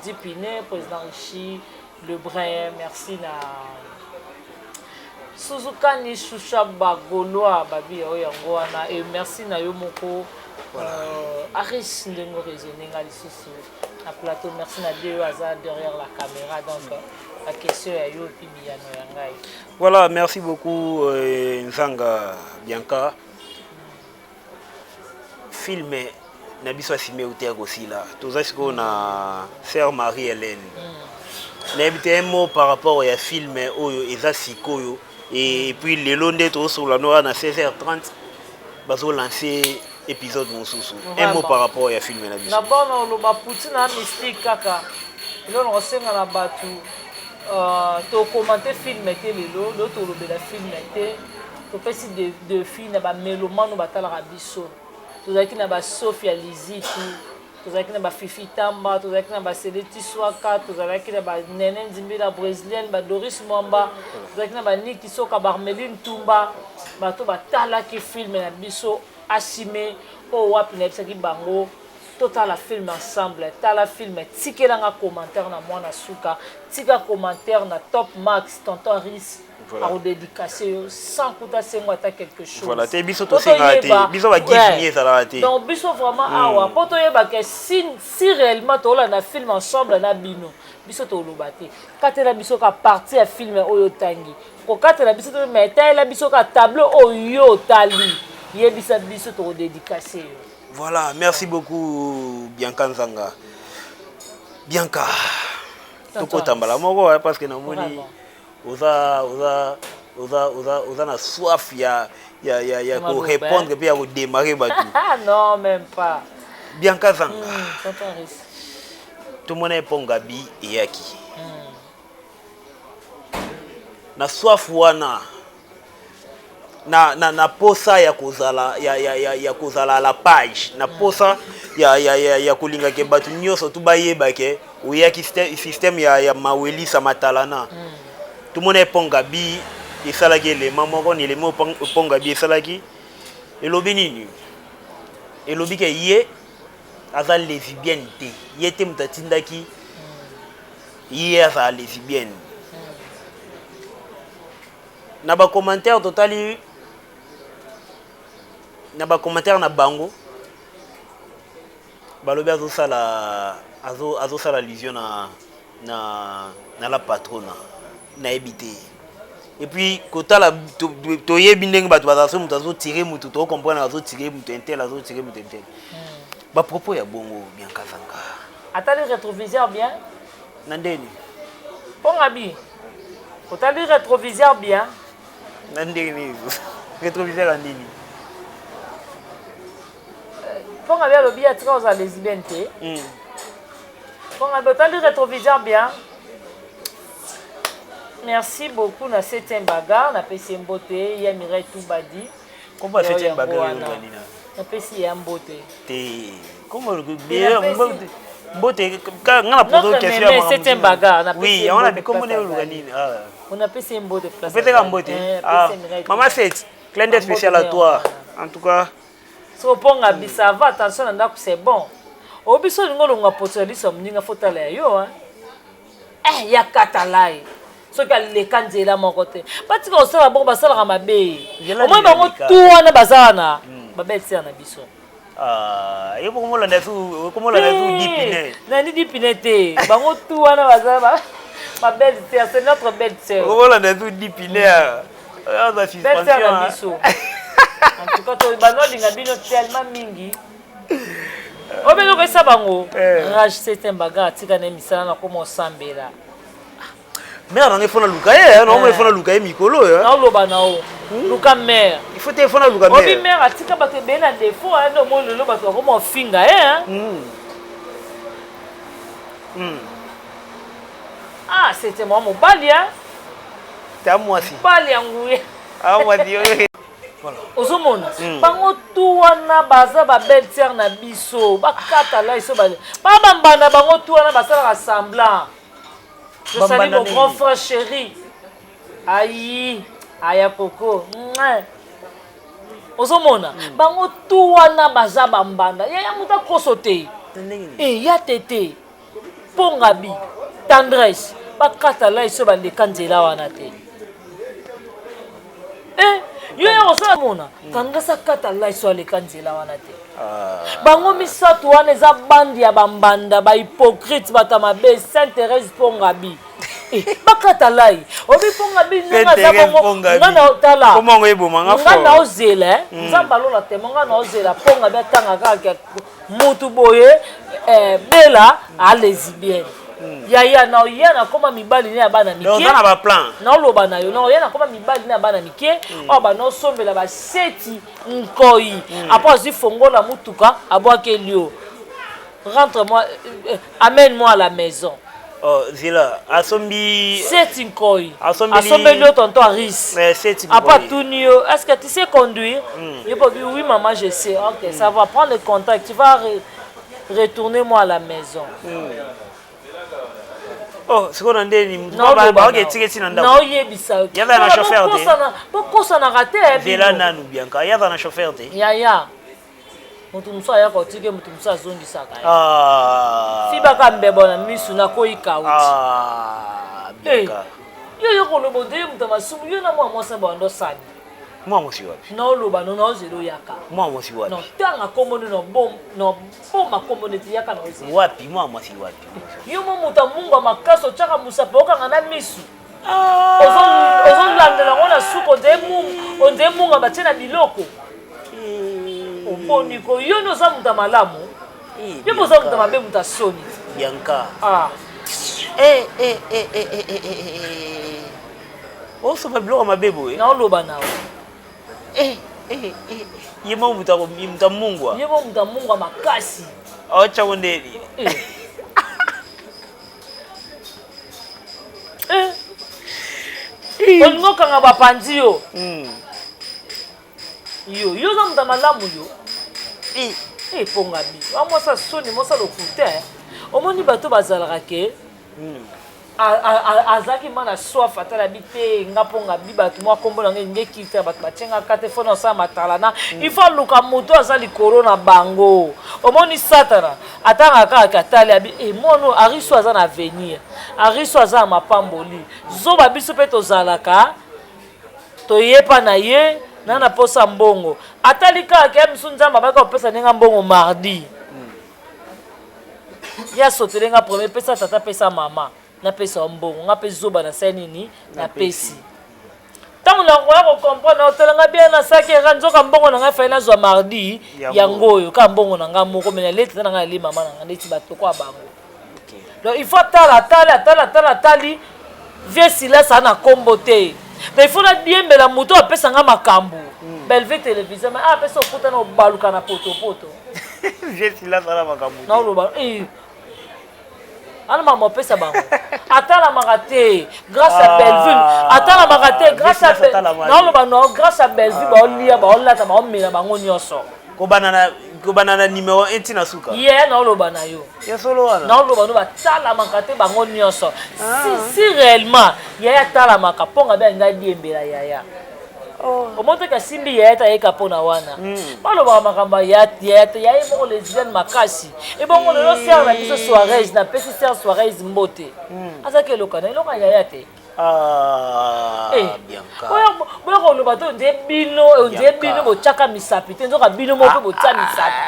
[SPEAKER 2] Dipiné, président Richi Lebrun. Merci à Suzukani Shusha Bagoloa Babi Oyangoana. Et merci na Yomoko Aris Ndengo raisonner à l'issue à plateau. Merci na Dieu Hazard derrière la caméra. Donc la question est yo puis Biano Yangai.
[SPEAKER 3] Voilà, merci beaucoup Nzanga Bianca. Filmé Nabiso Asime Outer aussi là. Tout ça c'est qu'on a sœur Marie-Hélène. N'habité un mot par rapport à film Oyo Eza Sikoyo. Et puis les longs tout sur la noire à 16h30 bazo lancer épisode Monsousou. Un mot par rapport à film la
[SPEAKER 2] na bon lo ba putina mystique kaka. Lo no senga na batu to commenter film té lelo lo to lo bela film té to pesi de film na ba melomano batala rabiso. To zaki na ba Sophia Lizi tout. Tozalaki na ba Fifi Tamba, tozalaki na ba Seleti Swaka, tozalaki na ba Nene Nzimbi la brésilienne, ba Doris Mwamba, tozalaki na ba Niki Soka, Barmeline Tumba, bato batalaki film na biso assumé o wapi na bisaki bango total la film ensemble, tala film tikela nga commentaire na mwana suka, tika commentaire na Top Max tonton Riz. Voilà. À dédicacer sans coûter quelque chose. Voilà, tu es biso to singate, biso ba gifnier ça la raté. Donc biso vraiment awa, poto yeba que si réellement to la na film ensemble na bino, biso to lobate. Katela biso ka partie à film oyo tangi. Ko katela biso to mettre la biso ka tableau oyo tali. Yebisa biso to dédicacer.
[SPEAKER 3] Voilà, merci beaucoup Bianca Nzanga. Bianca. Toko tambala moko parce que na moni oza na soif ya pour répondre puis à démarrer batu.
[SPEAKER 2] Non, même pas.
[SPEAKER 3] Bianca Zanga. Tout le monde est pongabi et yaki. Na soif wana na posa ya kozala ya kozala la page na posa ya kulinga ke batu nyoso tu bayeba ke uyaki système ya maweli sa matalana. Tout le monde est pongabi et salaki les mamans ni les mots pongabi et salaki et lobinini et lobi ke yé azal lesbienne té yé té mutatindaki yé azal lesbienne na ba commentaire totali na ba commentaire na bango balobi azo sala allusion na la patrona na habité et puis kota la to yebi ndenge bato bazaso mutu azo tirer mutu to comprendre azo tirer mutu intel azo tirer mutu intel ba propos ya bongo Bianca Zanga
[SPEAKER 2] atali rétroviseur bien
[SPEAKER 3] nandeni
[SPEAKER 2] pongabi otali rétroviseur bien
[SPEAKER 3] nandeni rétroviseur andini
[SPEAKER 2] pongabi alobi atika oza lesbienne te pongabi otali rétroviseur bien. Merci beaucoup na 7e bagarre na PC Mbote ya Mireille Toubadi.
[SPEAKER 3] Comment 7e bagarre
[SPEAKER 2] na PC ya Mbote.
[SPEAKER 3] Te comment bien Mbote quand on a posé question
[SPEAKER 2] na 7e bagarre na PC.
[SPEAKER 3] Oui, on a dit comment on organise.
[SPEAKER 2] On a PC Mbote place.
[SPEAKER 3] PC Mbote. Maman c'est clin d'œil spécial à toi. En tout cas,
[SPEAKER 2] so ponga bisava attention na c'est bon. Obiso ngolo nga poteli som ninga fotala yo hein. Ya katalai. Ce qu'elle les candela mon côté parce que ça bon basala mabe au moins bango tout wana bazana babe tia na biso
[SPEAKER 3] Ah, et comment la naissou, comment la naissou dipine.
[SPEAKER 2] Nani dipine te. Bango tout wana bazaba. Ma belle sœur, c'est notre belle sœur.
[SPEAKER 3] Comment la naissou dipine ah.
[SPEAKER 2] Belle sœur na biso. En tout cas, to bano linga bino tellement mingi. Obelo ko sa bango. Rage c'est un bagarre tika na misala na komo sambela.
[SPEAKER 3] Mère on est fona lukaye, non on fona lukaye mikolo hein.
[SPEAKER 2] Non loba na o. Luka mère.
[SPEAKER 3] Il faut te fona luka mère.
[SPEAKER 2] Obi mère atika bato be na défaut hein no mo lelo bato komo finga hein. Ah, c'était moi mon bali hein.
[SPEAKER 3] C'est moi aussi.
[SPEAKER 2] Bali ngouye.
[SPEAKER 3] Ah moi Dieu. Voilà.
[SPEAKER 2] Ozomona. Bango tout wana baza ba belle sœur na biso, ba kata la iso ba. Ba bambana bango tout wana basala semblant. Je salue mon grand frère chéri. Aïe, aya koko. Ozomona. Bango tout wana baza bambanda. Ya muta kosote. Ya tete. Pongabi. Tendresse. Ba kata la iso ba lekanzela wana te. Yo ya osala mona kangasa kata la iso lekanzela wana te. Bango misato wana eza bandi ya bambanda ba hypocrite bata mabe Sainte Thérèse Pongabi. Bakata lai obi Pongabi nanga za bongo ngana otala
[SPEAKER 3] comment on eboma nga fo
[SPEAKER 2] ngana ozela nzamba lola te ngana ozela Pongabi atanga kaka mutu boye bela a lesbienne. Yaya na oyana koma mibali ne abana mike.
[SPEAKER 3] Donc on a pas plan.
[SPEAKER 2] Na loba na yo na oyana koma mibali ne abana mike. O ba no sombela ba seti nkoi. Après si fongola mutuka abwake lio. Rentre-moi amène-moi à la maison.
[SPEAKER 3] Oh zila asombi
[SPEAKER 2] Seti nkoi.
[SPEAKER 3] Asombi
[SPEAKER 2] lio tonton Aris.
[SPEAKER 3] Mais seti nkoi.
[SPEAKER 2] Après tout nio, est-ce que tu sais conduire? Il peut dire oui maman je sais. OK, ça va prendre le contact. Tu vas retourner moi à la maison.
[SPEAKER 3] Oh, c'est quoi ndeni
[SPEAKER 2] ba
[SPEAKER 3] ok tiketi na ndako.
[SPEAKER 2] Na oyebisa.
[SPEAKER 3] Ya va na chauffeur te.
[SPEAKER 2] Bokosa na raté.
[SPEAKER 3] Vela nanu bianca. Ya va na chauffeur te.
[SPEAKER 2] Ya. Mutu musa ya ko tike mutu musa zongisaka.
[SPEAKER 3] Ah.
[SPEAKER 2] Fiba ka mbebo na misu na ko ikauti.
[SPEAKER 3] Ah. Bianca.
[SPEAKER 2] Yo ko lobo de mutu masumu yo na mwa sa bando sani.
[SPEAKER 3] Moi aussi wapi.
[SPEAKER 2] Na loba no zero yaka.
[SPEAKER 3] Moi aussi wapi.
[SPEAKER 2] No tanga komono no bom makomono ti yaka na ozero.
[SPEAKER 3] Wapi moi aussi wapi.
[SPEAKER 2] Yo mo muta mungu makaso chaka musa poka ngana misu. Ozon landela ngona suko de mungu, onde mungu batena biloko. Oboni ko yo no za muta malamu. Yo mo za muta mabe muta soni.
[SPEAKER 3] Bianca.
[SPEAKER 2] Ah.
[SPEAKER 3] Oh ça va bloquer ma bébé.
[SPEAKER 2] Na loba nawo.
[SPEAKER 3] Yemo muta mungu.
[SPEAKER 2] Yemo muta mungu makasi.
[SPEAKER 3] Acha wondeli.
[SPEAKER 2] Olingo kanga bapanzi yo. Yo za muta malamu yo. Pongabi. Amo sa soni mo sa lokute. Omoni bato bazalaka ke. Azaki mana soif atala bite nga Pongabi bato mo kombola nge kite bato batenga kate fona sa matalana. Il faut luka moto azali corona bango. Omoni satana atanga kaka atali abi mono ariso aza na avenir. Ariso aza mapamboli. Zoba biso pe tozalaka toyepa na ye na posa mbongo. Atali kaka misu nzamba baka opesa nenga mbongo mardi. Ya sotelenga premier pesa tata pesa mama. Na pesa mbongo nga pe zoba na senini na pesi. Tango na ko comprendre otelanga bien na saki ranzoka mbongo na nga fa na zo mardi yango yo ka mbongo na nga moko mena leti na nga li mama na nga leti bato kwa bango. Donc il faut tali vie sila ça na kombote. Mais il faut la bien mais la moto apesa nga makambu. Belve télévision mais apesa okuta na baluka na poto.
[SPEAKER 3] Vie sila ça na makambu.
[SPEAKER 2] Na loba ana mama pesa bango atala magate grâce à Belleville atala magate grâce à non no grâce à Belleville ba olia ba olata ba omela bango nyoso
[SPEAKER 3] ko banana numéro 1 tina suka
[SPEAKER 2] yeah no lo bana yo
[SPEAKER 3] ya solo wana
[SPEAKER 2] no lo bana batala magate bango nyoso si réellement yaya tala makaponga ba nga diembela yaya omonte ka simbi yaya ta yeka pona wana balo ba makamba yaya mo lesbienne makasi e bongo le ser na biso soirée na pesi ser soirée mbote azake lokana loka yaya te
[SPEAKER 3] Bianca
[SPEAKER 2] boya ko lo bato nde bino bo chaka misapi te nzoka bino mo pe bo tsa misapi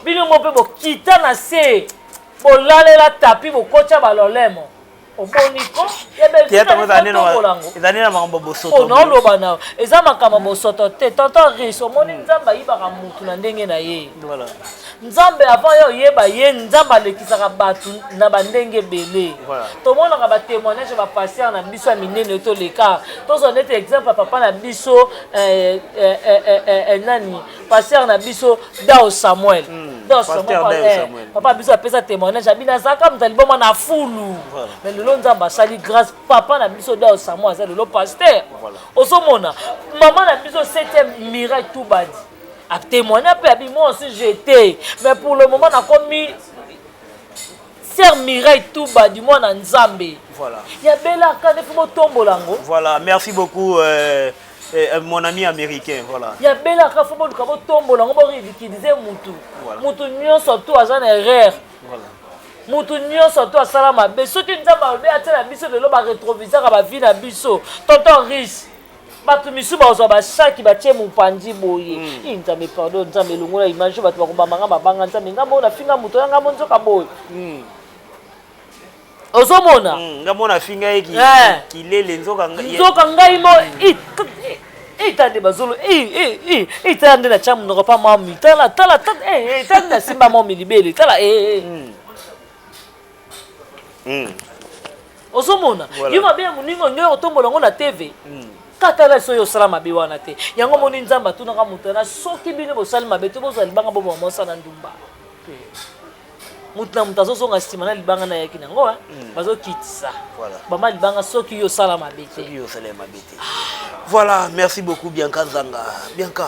[SPEAKER 2] bino mo pe bo kita na se bo lalela tapi bo kocha balolemo oboniko
[SPEAKER 3] ezali na makambo bosoto
[SPEAKER 2] onaoloba na eza makambo bosoto te tonton Riche omoni nzambe ayibaka mutu na ndenge na ye nzambe avant yo oyeba ye nzambe alekisaka bato na bandenge ebele tomonaka batémoignage ya bapasiere na biso ya minene toleka tozwa neti exemple ya papa na biso nani pasiere na biso Dao Samuel papa biso apesa témoignage abi nazalaka moto aliboma na fulu mais lelo nzambe asali grâce papa na biso Dao Samuel aza lelo paster ozomona mama na biso 7e miracle tout badi a témoigné après moi aussi j'étais mais pour le moment on a commis Sœur Mireille tout bas du moins en Nzambe.
[SPEAKER 3] Voilà.
[SPEAKER 2] Il y a bella quand il faut tomber lango.
[SPEAKER 3] Voilà, merci beaucoup mon ami américain, voilà.
[SPEAKER 2] Il y a bella quand il faut tomber lango pour ridiculiser mutu. Mutu nyon surtout à un erreur.
[SPEAKER 3] Voilà.
[SPEAKER 2] Mutu nyon surtout à salama. Mais ceux qui nous ont parlé à la biso de l'homme rétroviseur à la vie na biso. Tonton Riche. Batu misu bazo ba shaki ba tie mupandi boye nzambe pardon nzambe longola image batu bakomba manga babanga nzambe ngambo na finga muto yanga monzo ka boye ozomona
[SPEAKER 3] ngambo na finga eki kilele nzoka
[SPEAKER 2] ngai mo itande bazolo itande na chamu ndoko pa mami tala itande na simba mo milibele tala ozomona yuma bien muningo nyo tombola ngo na TV katala soyo salama be wana te yango moni nzamba tuna ka mutana soki bino bo salama be te bo zali banga bo mo sana ndumba mutna mutazo songa stima na libanga na yaki nango bazo kitisa voilà bama libanga soki yo salama be te yo salama be te
[SPEAKER 3] voilà merci beaucoup Bianca Zanga Bianca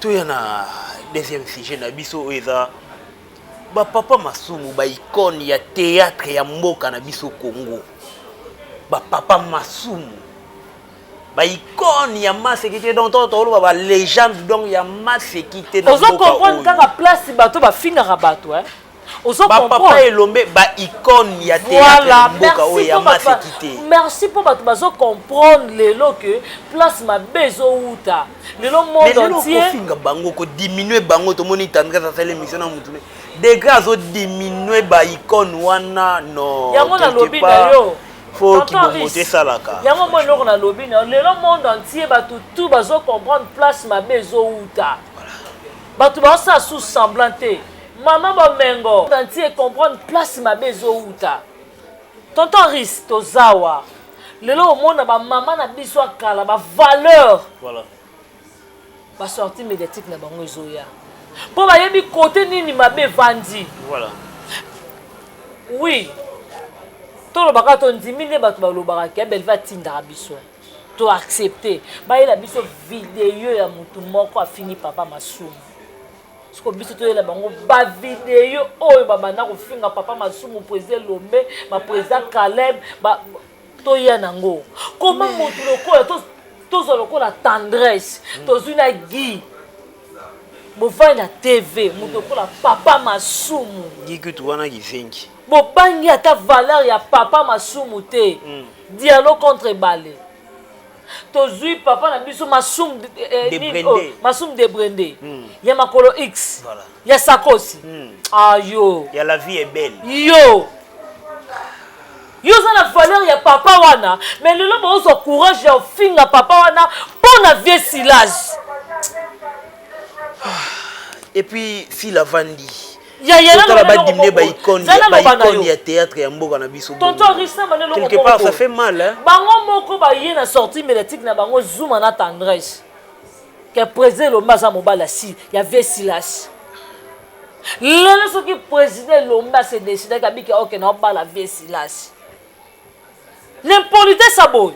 [SPEAKER 3] to yana deuxième sujet na biso eza ba papa masumu ba icône ya théâtre ya mboka na biso Congo ba papa masumu ba icône ya masekité donc to ba légende donc ya masekité
[SPEAKER 2] na mboka ozo comprendre kaka place bato ba finga bato ozo comprendre
[SPEAKER 3] papa elombe ba icône ya théâtre ya mboka o ya masekité
[SPEAKER 2] merci pour bato bazo comprendre lelo que place ma bezo uta lelo monde entier
[SPEAKER 3] mais finga bango ko diminuer bango to moni tandika sa sele mission na mutu de grâce au diminuer ba icône wana no
[SPEAKER 2] yango na lobi na yo
[SPEAKER 3] faut qu'il monte ça là ka
[SPEAKER 2] yango mo loko na lobi na le monde entier bato tout bazo comprendre place ma bezo uta bato ba sa sous semblanté maman ba mengo entier comprendre place ma bezo uta tonton Riche tozawa lelo monde ba maman na biso akala ba valeur
[SPEAKER 3] voilà
[SPEAKER 2] ba sortie médiatique na bango ezoya po ba yebi côté nini mabe vandi
[SPEAKER 3] voilà
[SPEAKER 2] oui tout le baka to ndimi ne bato balobaka ke belle va tinda biso to accepter ba ila biso vidéo ya mutu moko afini papa masumu siko biso to ela bango ba vidéo oyo babanda ko finga papa masumu président Lombe ba président Caleb ba to ya nango comment mutu lokola to zo lokola tendresse to zuna gi bovai na TV mutu lokola papa masumu
[SPEAKER 3] gikutu wana gizengi
[SPEAKER 2] bobangi ata valeur ya papa masumu te dialogue contre balé tozui papa na biso masumu masumu de Brendé ya makolo X voilà ya sakosi ayo
[SPEAKER 3] ya la vie est belle
[SPEAKER 2] yo ça la valeur ya papa wana mais lelo bozo courage ya finga papa wana pona vieux silage
[SPEAKER 3] et puis si la vandi
[SPEAKER 2] ya
[SPEAKER 3] ba dimne ba icône ya théâtre ya mboka na biso
[SPEAKER 2] tonton Riche na
[SPEAKER 3] quelque part ça fait mal hein
[SPEAKER 2] bango moko ba yena sortie médiatique na bango Zuma na tendresse que président Lomba za mobala si ya Vesilas lelo soki président Lomba se décider ka bika OK na ba la Vesilas l'impolitesse ça boy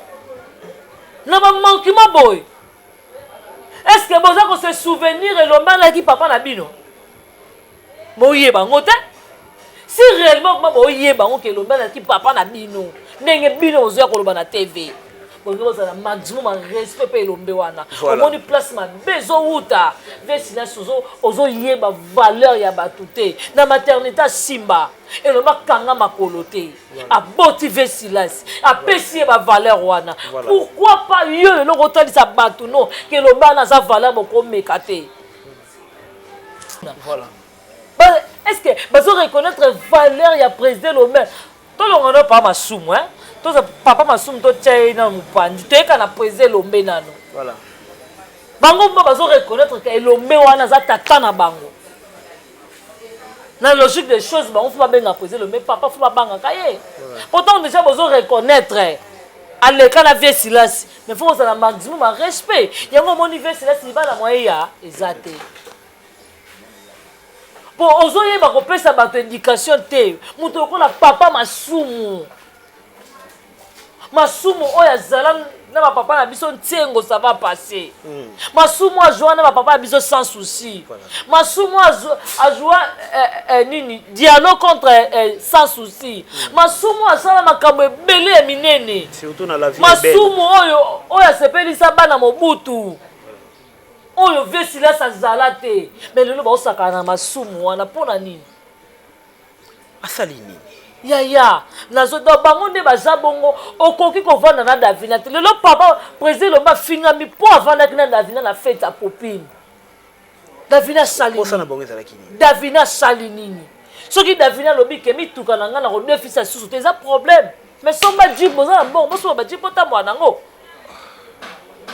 [SPEAKER 2] na ba manquement boy est-ce que boza ko se souvenir Lomba na ki papa na bino boye bango te si réellement boye bango ke Lomba na ki papa na bino ndenge bino ozoya koloba na TV bongo za maximum respect pe Lombe wana omoni place ma bezo uta vesina ozo yeba valeur ya batute na maternité Simba Lomba kanga makolo te aboti Vesilas apesi ba valeur wana pourquoi pas yo le rotalisa batu no ke Lomba na za valeur boko mekate
[SPEAKER 3] voilà
[SPEAKER 2] est-ce que bazo reconnaître valeur ya président Lomé to longono pa masumu hein to papa masumu to tchai na mupandi to eka na président Lomé nano
[SPEAKER 3] voilà
[SPEAKER 2] bango mba bazo reconnaître que Lomé wana za tata na bango na logique des choses bango faut pas benga président Lomé papa faut pas banga kaye pourtant déjà bazo reconnaître à l'école la vie silence mais faut ça la maximum de respect yango mon niveau silence il va la moya exacté bon ozoye ba ko pesa ba éducation te muto ko la papa masumu oya zala na ba papa na biso ntengo ça va passer masumu a joie na ba papa na biso sans souci masumu a joie nini dialogue contre sans souci masumu a sala makambo ebele ya minene
[SPEAKER 3] surtout na la vie
[SPEAKER 2] masumu oyo sepelisa bana mobutu oyo vesila sa zala te mais lelo ba osaka na masumu wana pona nini
[SPEAKER 3] asali nini
[SPEAKER 2] ya nazo do bango nde baza bongo okoki kovanda na Davina te lelo papa président Lomba fingami po avandaki na Davina na fête ya popine Davina sali
[SPEAKER 3] na bongo ezalaki nini
[SPEAKER 2] Davina sali nini soki Davina lobi ke mituka na nga na ko defisa susu te eza problème mais somba jibo za bon boso ba jibo ta mwana ngo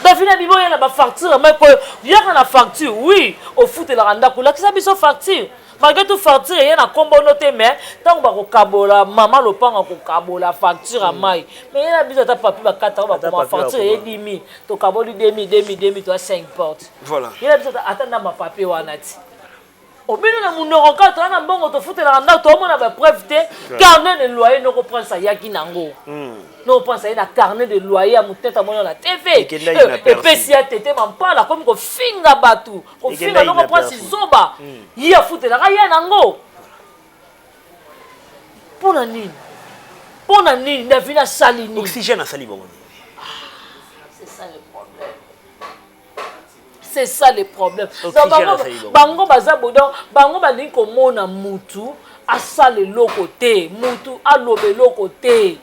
[SPEAKER 2] Davina bibo yana ba facture mais ko yaka na facture oui au foot la randa ko la kisa biso facture malgré tout facture y a combo noté mais tant ba ko kabola maman lopanga ko kabola facture à mai mais y a biso ta papier ba 4 ba ko facture y 10 000 to kaboli 2000 to 5 portes
[SPEAKER 3] voilà
[SPEAKER 2] y a biso attendre ma papier wana ti obino na munoko kato na mbongo to foot la randa to mona ba preuve te carnet de loyer no ko prendre ça yaki nango non pense à un carnet de loyer à mon tête à mon la TV et puis si à tête m'en comme ko finga batu ko finga non ko prend si zoba il a foutu la ya nango pona nini Davina salini
[SPEAKER 3] oxygène à sali bongo
[SPEAKER 2] c'est ça le problème c'est ça le problème bango baza bodon bango balingi ko mona mutu asale lokote mutu alobe lokote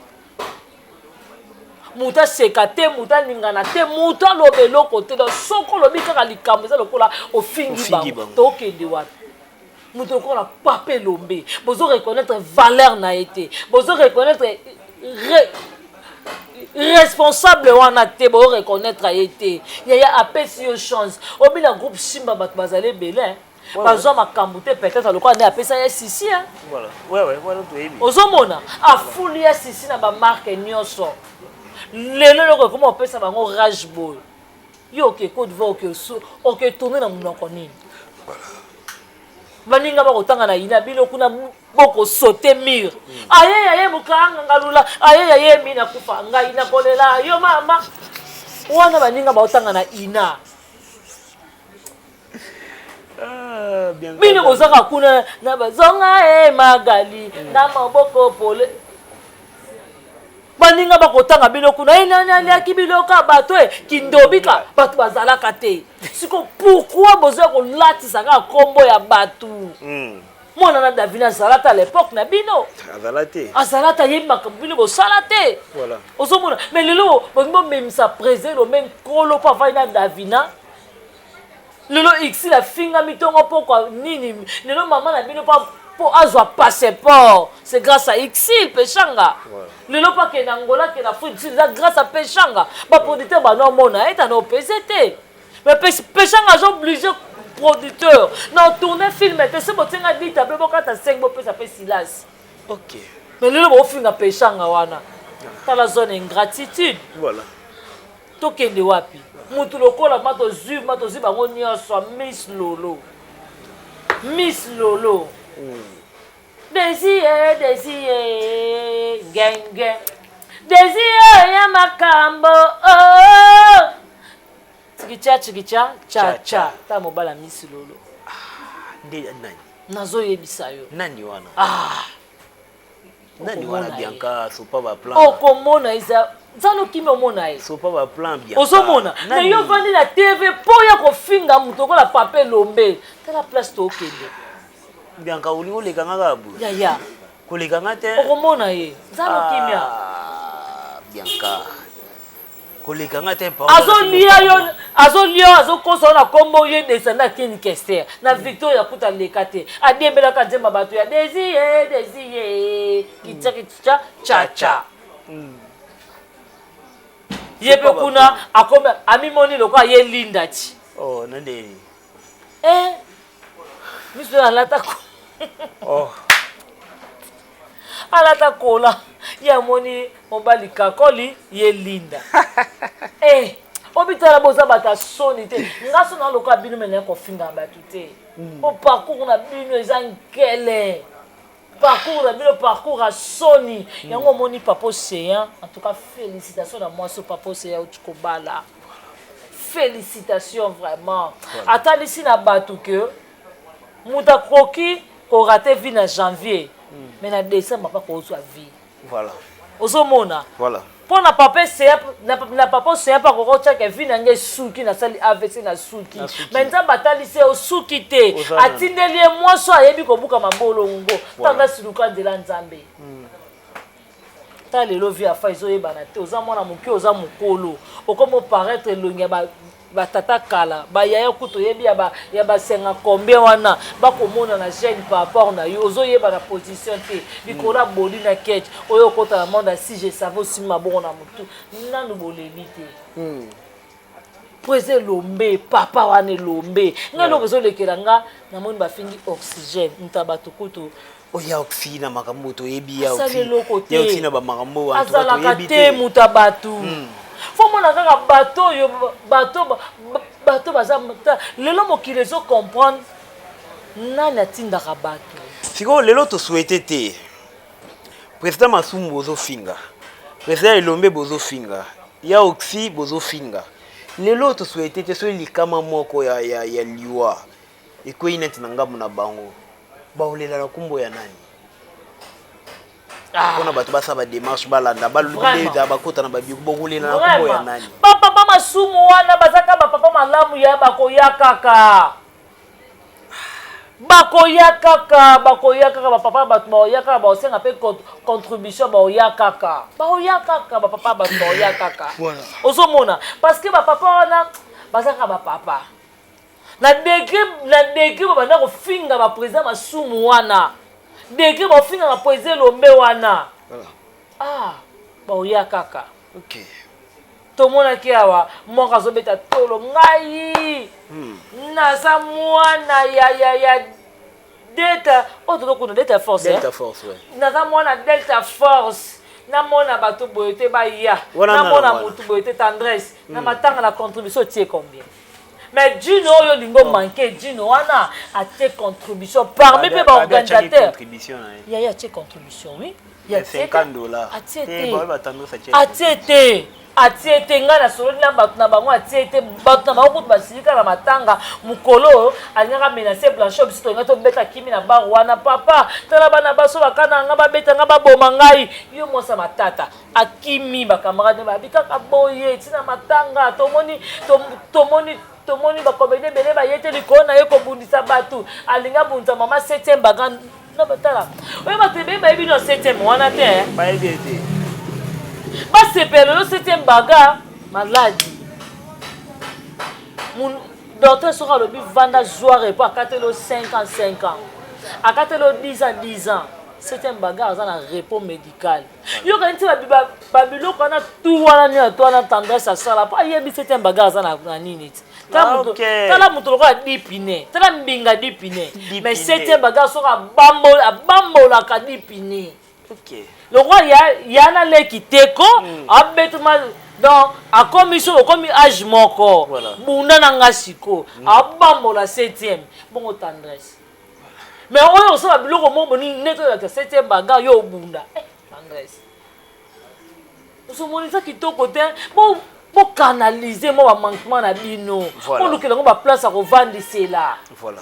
[SPEAKER 2] muta sekate muta ningana te muta lobelo côté do soko lobi kaka likambo za lokola ofingi bango to kende wapi muto ko la pape lombe bozo reconnaître valeur na été bozo reconnaître responsable wana te bo reconnaître été ya apesi yo chance obi la groupe Simba bat bazale belin bazo makambo te peut-être lokola ne apesa ya sisi hein
[SPEAKER 3] voilà ouais voilà to ebi
[SPEAKER 2] ozomona afuli ya sisi na ba marque nyonso lelo loko comment on peut ça bango rage boy yo ke Côte d'Ivoire que tourner na munoko nini baninga ba kotanga na ina bilo kuna boko sauter mur aye mukanga ngalula aye mina kufa ngai na kolela yo mama wana baninga ba kotanga na ina
[SPEAKER 3] bien
[SPEAKER 2] bino bozaka kuna na bazonga magali na maboko pole baninga bakotanga biloko na nani akibiloko bato kindobika bato bazalaka te siko pourquoi bozo ko latisa ka kombo ya bato mona na Davina Zalata à l'époque na bino azalata yemba kabilo bo salate
[SPEAKER 3] voilà
[SPEAKER 2] osomona mais lelo bongo même ça présent le même kolo pa va na Davina lelo x la finga mitongo poko nini lelo maman na bino pa pour avoir passeport c'est grâce à Exil Pechanga le lot pas que Angola que la France c'est grâce à Pechanga ba producteur ba non mona est en PCT mais Pechanga j'ai obligé producteur non tourner film et c'est bon tinga dit tableau quand t'as 5 bo ça fait silence
[SPEAKER 3] OK
[SPEAKER 2] mais le lot film na Pechanga wana dans la zone ingratitude
[SPEAKER 3] voilà
[SPEAKER 2] to kende wapi mutu lokola mato zu bango nyonso Miss Lolo Désir, gang. Désir, ya makambo. Chikicha, cha. Ta mobala Miss Lolo.
[SPEAKER 3] Nani?
[SPEAKER 2] Nazo yebisa yo.
[SPEAKER 3] Nani wana? Nani wana Bianca, so pas ba plan.
[SPEAKER 2] Komona isa. Zano kimi omona ye.
[SPEAKER 3] So pas ba plan Bianca.
[SPEAKER 2] Osomona. Na yo vandi na TV po ya ko finga muto ko la pape lombe. Ta la place to okende.
[SPEAKER 3] Bianca ulingo le kanga gabu.
[SPEAKER 2] Ya.
[SPEAKER 3] Ko le kanga te.
[SPEAKER 2] Okomona ye. Zano kimia.
[SPEAKER 3] Bianca. Ko le kanga te pa.
[SPEAKER 2] Azo lia yo azolio azokosa na kombo ye descendant kini kester na Victoria kuta lekate adembela ka nzemba bato ya Désiré kicha cha yepe kuna akome amimoni lokwa ye linda ti
[SPEAKER 3] oh nande
[SPEAKER 2] miso alata ko alata kola ya moni mobali kakoli ye linda obitala boza bata soni te ngaso na lokwa bino mena ko finga batu te o parcours na bino ezangele parcours na bino parcours a soni yango moni papa Océan en tout cas félicitations à moi ce papa Océan utikobala félicitations vraiment attends ici na batu que muta koki ko rater vie na janvier mais na décembre pas ko zo vie
[SPEAKER 3] voilà
[SPEAKER 2] ozomona
[SPEAKER 3] voilà
[SPEAKER 2] pour na papa c'est pas ko tcha ke vie na nge suki na sali AVC na suki mais nza batali se o suki te atindeli moi so ayebi ko buka mabolongo tanga siluka ndela nzambe ta lelo via fa izo yebana te oza mwana moki oza mokolo okomo paraître longia ba tata kala ba yaya kuto yebi ya ba senga combien wana ba komona na jeune par rapport na yo ozo yeba na position te bikola boli na ketch oyo kota na monde si je savais aussi mabongo na mutu nanu boleli te poser lombe papa wane lombe ngalo bezo lekela nga na moni ba fingi oxygène ntabato kuto
[SPEAKER 3] oya oxy na makambo to yebi ya
[SPEAKER 2] oxy
[SPEAKER 3] na ba makambo
[SPEAKER 2] wa to yebi te mutabatu faut mon kaka bateau yo bateau baza lelo mokili ezo comprendre nani atindaka bato
[SPEAKER 3] siko lelo to souhaité te président Masumu bozo finga président Elombe bozo finga ya oxy bozo finga lelo to souhaité te so likama moko ya liwa eko inati na ngamu na bango baolela na kumbo ya nani on a battu ça ba démarche balanda balunda bakota na babiko bokulela na kumbo ya nani
[SPEAKER 2] papa Masumu wana bazaka ba papa malamu ya bakoya kaka ba papa batu ba yaka ba osenga pe contribution ba oyaka ba papa batu ba oyaka voilà ozomona parce que ba papa wana bazaka ba papa na degré ba banda ko finga ba président Masumu wana degré ba finga ba président Lombe wana voilà ba oyaka
[SPEAKER 3] OK
[SPEAKER 2] tomona ki awa moka zobeta tolo ngai naza mwana ya Delta otokuna Delta Force
[SPEAKER 3] ouais
[SPEAKER 2] naza mwana Delta Force na mona bato boyete ba ya na mona mutu boyete tendresse na matanga na contribution tie combien mais Dino yo lingo manqué Dino wana a tie contribution parmi pe ba organisateur il y a tie contribution oui il y a
[SPEAKER 3] $50
[SPEAKER 2] atiete nga na solo na bato na bango atiete bato na bango basilika na matanga mukolo alingaka menacer blanche biso to ngato beta kimi na bar wana papa tala bana baso bakana nga babeta nga baboma ngai yo mosa matata akimi bakamarade babikaka boye tina matanga tomoni bakomede bele bayete likolo na ye kobundisa bato alinga bunza mama 7e baga na batala oyo batebe bayebi no 7e wana te
[SPEAKER 3] bayebi te
[SPEAKER 2] basepele le 7e baga maladi mon docteur sera le but vanda joire pour akatelo 5 ans akatelo 10 ans 7e baga aza na repos médical yo kanti babilo kana tout wana ni to na tendance à ça là pas yebi 7e baga aza na nini tala mutu lokola dipine tala mbinga dipine mais 7e baga soka bambolaka dipine
[SPEAKER 3] OK
[SPEAKER 2] le roi yana leki teko abetuma donc a commission au comme âge moko bunda nanga siko abambola 7e bongo tendresse mais oyo so biloko mo boni neto ya 7e baga yo bunda tendresse so monisa kitoko te bo canaliser mo ba manquement na bino po lukela ngo ba place à revendisela
[SPEAKER 3] voilà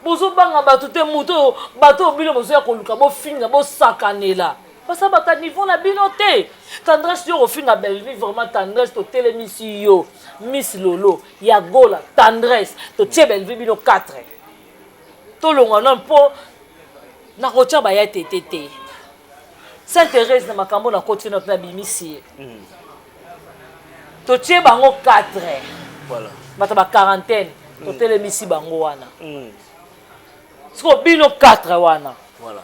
[SPEAKER 2] bozo banga bato te muto bato bino bozo ya koluka bo finga bo sakanela parce que bato niveau na bino te tendresse yo finga Belleville vraiment tendresse to telemisi yo Miss Lolo ya gola tendresse to tie Belleville bino 4 to longa non po na kocha ba ya tete Sainte-Thérèse na makambo na continent na bimisi to tie bango 4
[SPEAKER 3] Voilà.
[SPEAKER 2] Bato ba quarantaine. Totelemisi bango wana. Siko bino 4 wana.
[SPEAKER 3] Voilà.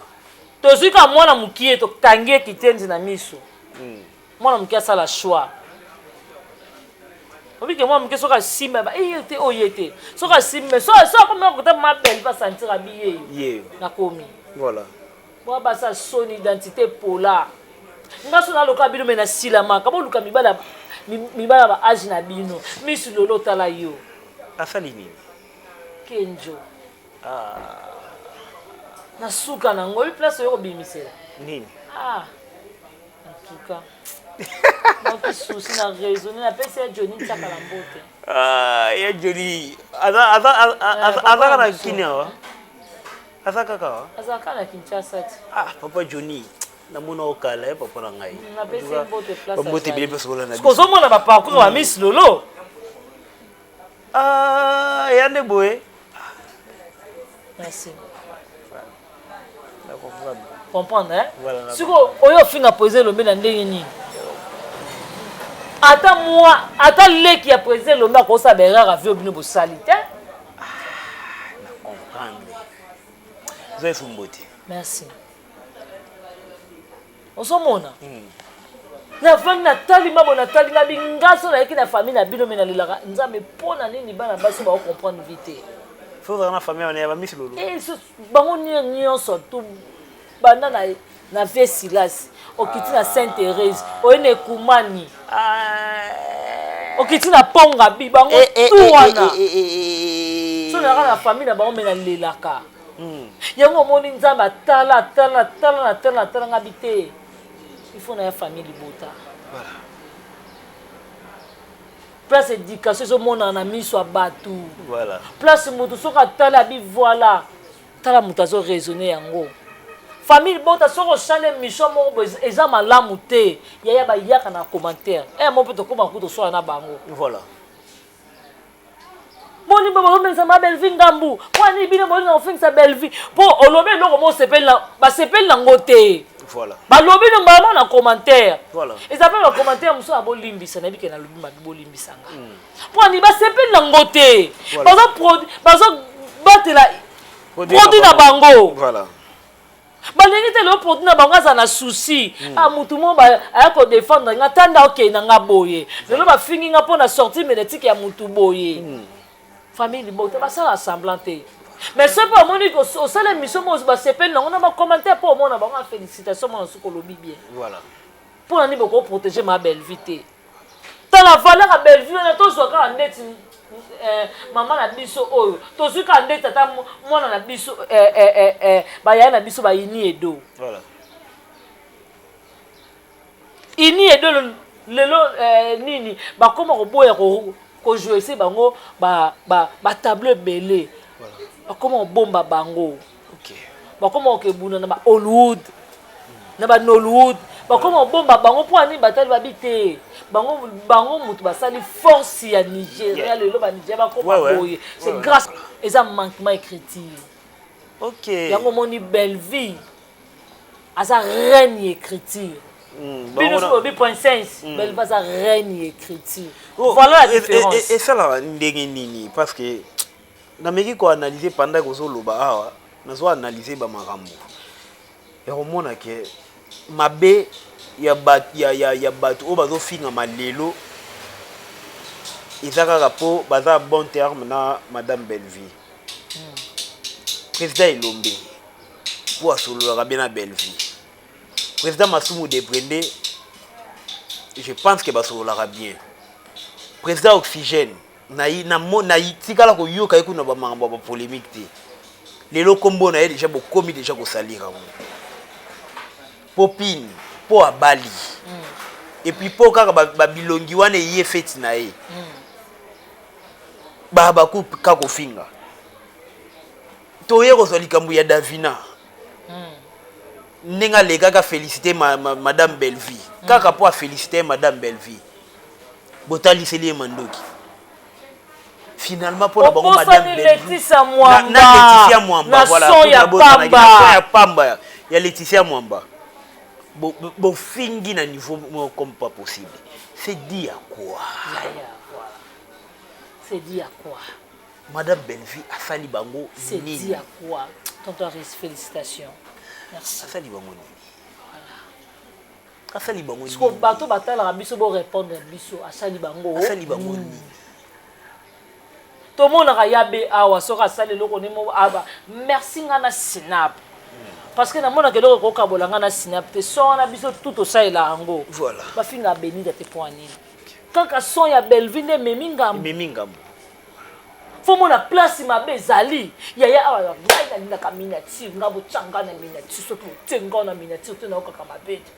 [SPEAKER 2] Tozuka mwana mukie to kangie kitenzi na miso. Mwana mukie asala choix. Obike mwana mukie soka simba ba te oyete. Soka simba so comme ko ma belle va sentir habillé. Na komi.
[SPEAKER 3] Voilà.
[SPEAKER 2] Moi ba sa son identité pola. Ngaso na loka bino mena silama ka bo luka mibala ba age na bino. Misu lolo tala yo.
[SPEAKER 3] Asali nini?
[SPEAKER 2] Kenjo. Na suka na ngoli place yo bimisela.
[SPEAKER 3] Nini?
[SPEAKER 2] En tout cas. Moi souci na raisonner na pesa Johnny tsaka la mbote.
[SPEAKER 3] Ya Johnny. Aza na kinewa. Aza kaka.
[SPEAKER 2] Aza kana Kinshasa.
[SPEAKER 3] Papa Johnny. Na mona okala papa na ngai.
[SPEAKER 2] Na pesa mbote place.
[SPEAKER 3] Mbote bile pesa wala na.
[SPEAKER 2] Kozo mona ba parcours wa Miss Lolo.
[SPEAKER 3] Yande boy.
[SPEAKER 2] Merci.
[SPEAKER 3] D'accord.
[SPEAKER 2] Comprendre, hein?
[SPEAKER 3] Voilà.
[SPEAKER 2] Si oyo finga poser le na ndenge nini. Ata moi, ata leki ya poser le mba ko sa berara vie obino bo salite.
[SPEAKER 3] Na comprendre. Zoe Fumbote.
[SPEAKER 2] Merci. Osomona. Na vang na tali mabo na tali na bingaso na yeki na famille na bino mena lilaka nzambe pona nini bana basi ba comprendre vite.
[SPEAKER 3] Faut na famille on est ba Miss Lolo.
[SPEAKER 2] Bango nyonso tout banda na vie Silas okiti na Sainte Thérèse oyene kumani okiti na ponga bi bango tout wana so na famille na bango mena lelaka yango moni nzamba tala ngabite il faut na famille libota
[SPEAKER 3] voilà
[SPEAKER 2] place éducation so mona na miso abatu
[SPEAKER 3] voilà
[SPEAKER 2] place mutu soka tala bi voilà tala mutu azo raisonner yango famille bota soko chane mission mo eza malamu te yaya ba yaka na commentaire mo peut ko makuto so na bango
[SPEAKER 3] voilà
[SPEAKER 2] boni bobo mensa ma belle vie ngambu kwani bino boni na ofin sa belle vie po olobe loko mo sepel na ba sepel na ngote
[SPEAKER 3] voilà
[SPEAKER 2] ba lobi no ba na commentaire
[SPEAKER 3] voilà
[SPEAKER 2] eza pa ba commentaire muso abo limbisa na bike na lobi ma bo limbisanga poni ba sepel na ngote bazo batela produit na bango
[SPEAKER 3] voilà
[SPEAKER 2] balingi te le produit na bango aza na souci mutu mo aya ko défendre nga tanda okenda nga boye lelo bafingi nga mpona sortie médiatique ya mutu boye famille libota basala semblant te mais ce pas moni ko osala émission mo basepeli nango na bacommentaire mpo omona bango a félicitation mona soki olobi bien
[SPEAKER 3] voilà
[SPEAKER 2] mpona nini bokoprotéger ma belle vie te tala valeur ya belle vie wana tozwa kaka ndeti mama na biso oyo tozwi kaka ndeti ata mwana na biso bayaya na biso bayini edo
[SPEAKER 3] voilà
[SPEAKER 2] ini edo lelo nini bakoma koboya kojoue bango batableau ebele bakoma kobomba bango bakoma kokebuna na bahollywood na banollywood bakoma kobomba bango mpo ani batali babi te bango mutu basali force ya Nigeria lelo banigeria bakoma boye c'est grâce eza manquement écriture yango moni belle vie aza reine écriture bino so bi point 5 belle vie aza reine écriture voilà la différence
[SPEAKER 3] et ça là ndenge nini parce que nameki ko analyser pendant que zoloba awa nazo analyser ba makambo ya komona ke mabe ya batu o bazo finga malelo ezaka po baza bon terme na madame Belleville président Elombe pour asolola bien na Belleville président Masumu Deprende je pense que basolola bien président Oxygène na tikala ko yoka ekuna ba makambo ba polémique te lelo kombo na déjà bokomi déjà ko salira popine po abali et puis po kaka ba bilongi wana ye feti na ye ba ku kako finga to ye ko likambu ya Davina nenga le kaka féliciter madame Belleville kaka po féliciter madame Belleville botali seli mandoki finalement pour la bango madame
[SPEAKER 2] Laetitia Mwamba
[SPEAKER 3] voilà ya pamba ya Laetitia Mwamba bon fingi na niveau comme pas possible c'est dit à quoi
[SPEAKER 2] C'est dit à quoi?
[SPEAKER 3] Madame Belleville a sali bango.
[SPEAKER 2] C'est dit à quoi? Tonton Aris, félicitations. Merci.
[SPEAKER 3] A sali bango nini? Voilà. A sali bango nini?
[SPEAKER 2] Parce que bateau batala rabiso bo répondre biso a sali bango.
[SPEAKER 3] A sali bango nini?
[SPEAKER 2] Tout le monde a yabe awa soka sali loko nemo aba. Merci ngana Snap. Parce que na mona ke loko ko kabola ngana Snap te so na biso tout au ça la ango.
[SPEAKER 3] Voilà.
[SPEAKER 2] Ba finga béni de te poani. Quand ka son ya Belleville memingam.
[SPEAKER 3] Memingam.
[SPEAKER 2] Faut mon place ma bezali. Ya awa ngai na linda ka miniature ngabo tsanga na miniature so to tsenga na miniature to na ko ka mabete.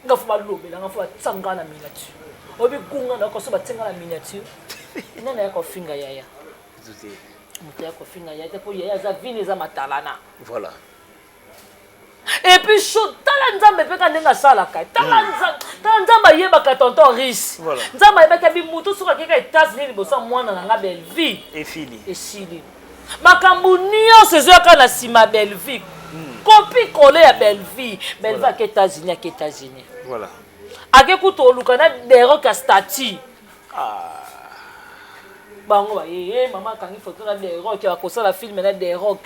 [SPEAKER 2] Ngafu ba lobe la ngafu tsanga na miniature. Obi kunga na ko so ba tsenga na miniature. Nana ya ko finga yaya. Mutia ko finga yaya te po yaya za vini za matalana.
[SPEAKER 3] Voilà.
[SPEAKER 2] Et puis chaud tala nzambe pe ka ndenga sala kai. Tala nzamba yeba ka tonton Rice.
[SPEAKER 3] Voilà.
[SPEAKER 2] Nzamba yeba ka bi mutu suka ke ka États-Unis liboso mwana na nga Belleville.
[SPEAKER 3] Et fini.
[SPEAKER 2] Et sili. Makambu niyo sezoka na sima Belleville. Copie collée à Belleville. Belleville à États-Unis, à États-Unis.
[SPEAKER 3] Voilà.
[SPEAKER 2] Ake kuto lukana dero ka stati.
[SPEAKER 3] Ah.
[SPEAKER 2] Bango ba maman kangi photo na dero ki akosa la film na dero.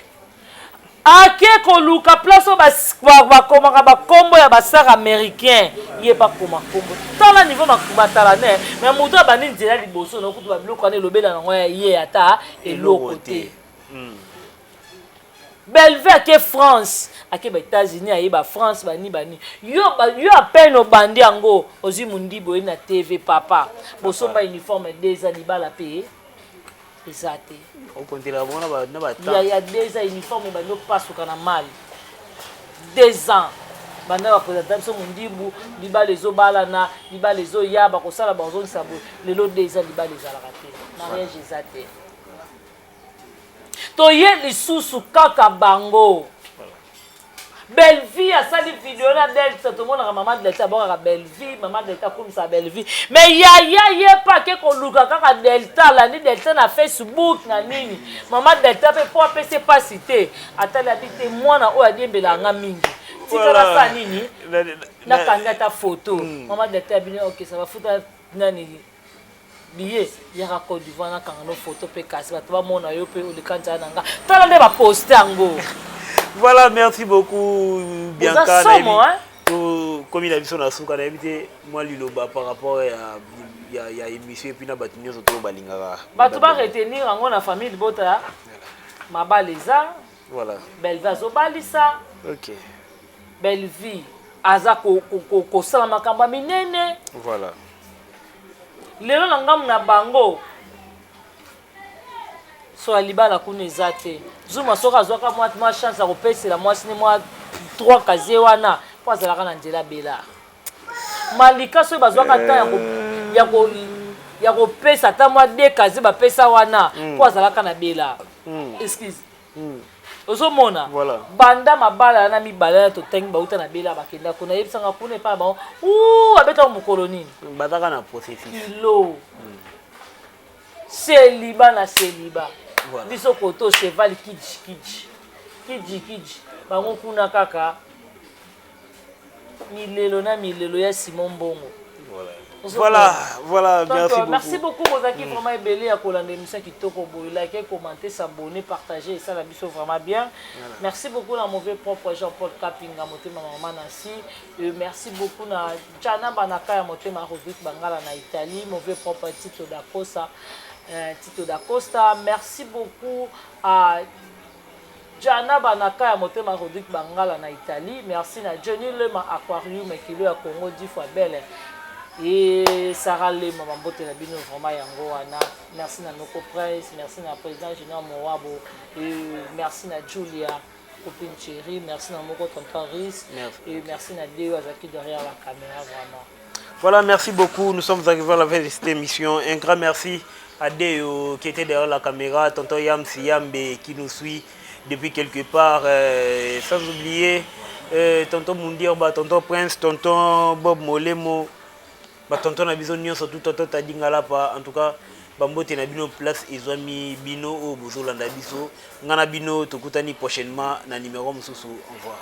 [SPEAKER 2] Ake ko luka place ba komaka ba kombo ya ba star américain. Yé pas koma kombo. Dans la niveau makubata ne, mais muto abani nzela liboso na kutu ba biloko na lobela na ngoya yé ata eloko te. Belleville ke France, ake ba États-Unis aye ba France bani. Yo à peine au bandi ango, ozi mundi boye na TV papa. Bosomba uniforme des animaux payer. Exacté.
[SPEAKER 3] Au contraire, on a
[SPEAKER 2] Il y a 2 ans uniforme ba no passe au mal. 2 ans. Bana ba président so mundi bu liba les obalana, liba les oya ba ko sala ba zone sabo. Le lot 2 ans liba les ala raté. Mariage exacté. Toye lisusu kaka bango. Belleville a sali vidéo na Delta tout le monde a maman Delta bon à Belleville maman Delta comme ça Belleville mais y pas que ko luka kaka Delta la ni Delta na Facebook na nini maman Delta pe pour PC pas cité atala habité moi na o adiembela nga mingi tikala sa nini na kanga ta photo maman Delta bien OK ça va foutre nani billet ya Côte d'Ivoire na kanga no photo pe kasi ba to ba mona yo pe o le kanja na nga tala nde ba poster ngo.
[SPEAKER 3] Voilà, merci beaucoup Bianca. Comme il a vu son asuka, moi liloba par rapport à émission et puis na batunyo soto balingara.
[SPEAKER 2] Batu ba retenir ngo na famille Bota. Mabaleza.
[SPEAKER 3] Voilà.
[SPEAKER 2] Belleville zo balisa.
[SPEAKER 3] OK.
[SPEAKER 2] Belleville aza ko sala makamba minene.
[SPEAKER 3] Voilà.
[SPEAKER 2] Lelo na ngam na bango. So alibala kuna ezate zuma soka zoka moi chance à repasser la moi ciné moi 3 kaze wana kwa zalaka na nzela bela malika so bazwaka ta ya ko pesa ta moi 2 kaze ba pesa wana kwa zalaka na bela excuse ozo mona
[SPEAKER 3] voilà
[SPEAKER 2] banda mabala na mibala to teng ba uta na bela bakenda kuna yebisanga kuna pa ba abeta mu koloni
[SPEAKER 3] bataka na processus
[SPEAKER 2] kilo celiba na celiba.
[SPEAKER 3] Voilà.
[SPEAKER 2] Biso koto cheval kiji bango kuna kaka milelo na milelo ya Simon Bongo.
[SPEAKER 3] Voilà,
[SPEAKER 2] merci beaucoup Mozaki vraiment ebelé ya kolanda émission kitoko boy like commenter s'abonner partager ça la biso vraiment bien. Voilà. Merci beaucoup na mauvais propre Jean-Paul Kapinga motema maman Nancy merci beaucoup na Jana Banaka ya motema Rodrigue Bangala na Italie mauvais propre Tito da Costa merci beaucoup à Jana Banaka ya motema Rodrigue Bangala na Italie merci na Johnny Lema Aquarium kilo ya Congo 10 fois belle et Sarah Lema Mambote la bino vraiment yango wana merci na Noko Presse merci na président Junior Moabo et merci na Julia copine chérie merci na Moko Tonton Rice et merci na Deo Azaki derrière la caméra vraiment.
[SPEAKER 3] Voilà, merci beaucoup, nous sommes arrivés à la fin de cette émission. Un grand merci à Deo qui était derrière la caméra, tonton Yamsi Yambe qui nous suit depuis quelque part, sans oublier tonton Mundirba, tonton Prince, tonton Bob Molemo, tonton Nabizo surtout tonton Tadingalapa, en tout cas, Bambote Nabino place Izwami Bino au Bozolanda Biso, Ngana Bino, Tokutani prochainement, na numéro Moussou, au revoir.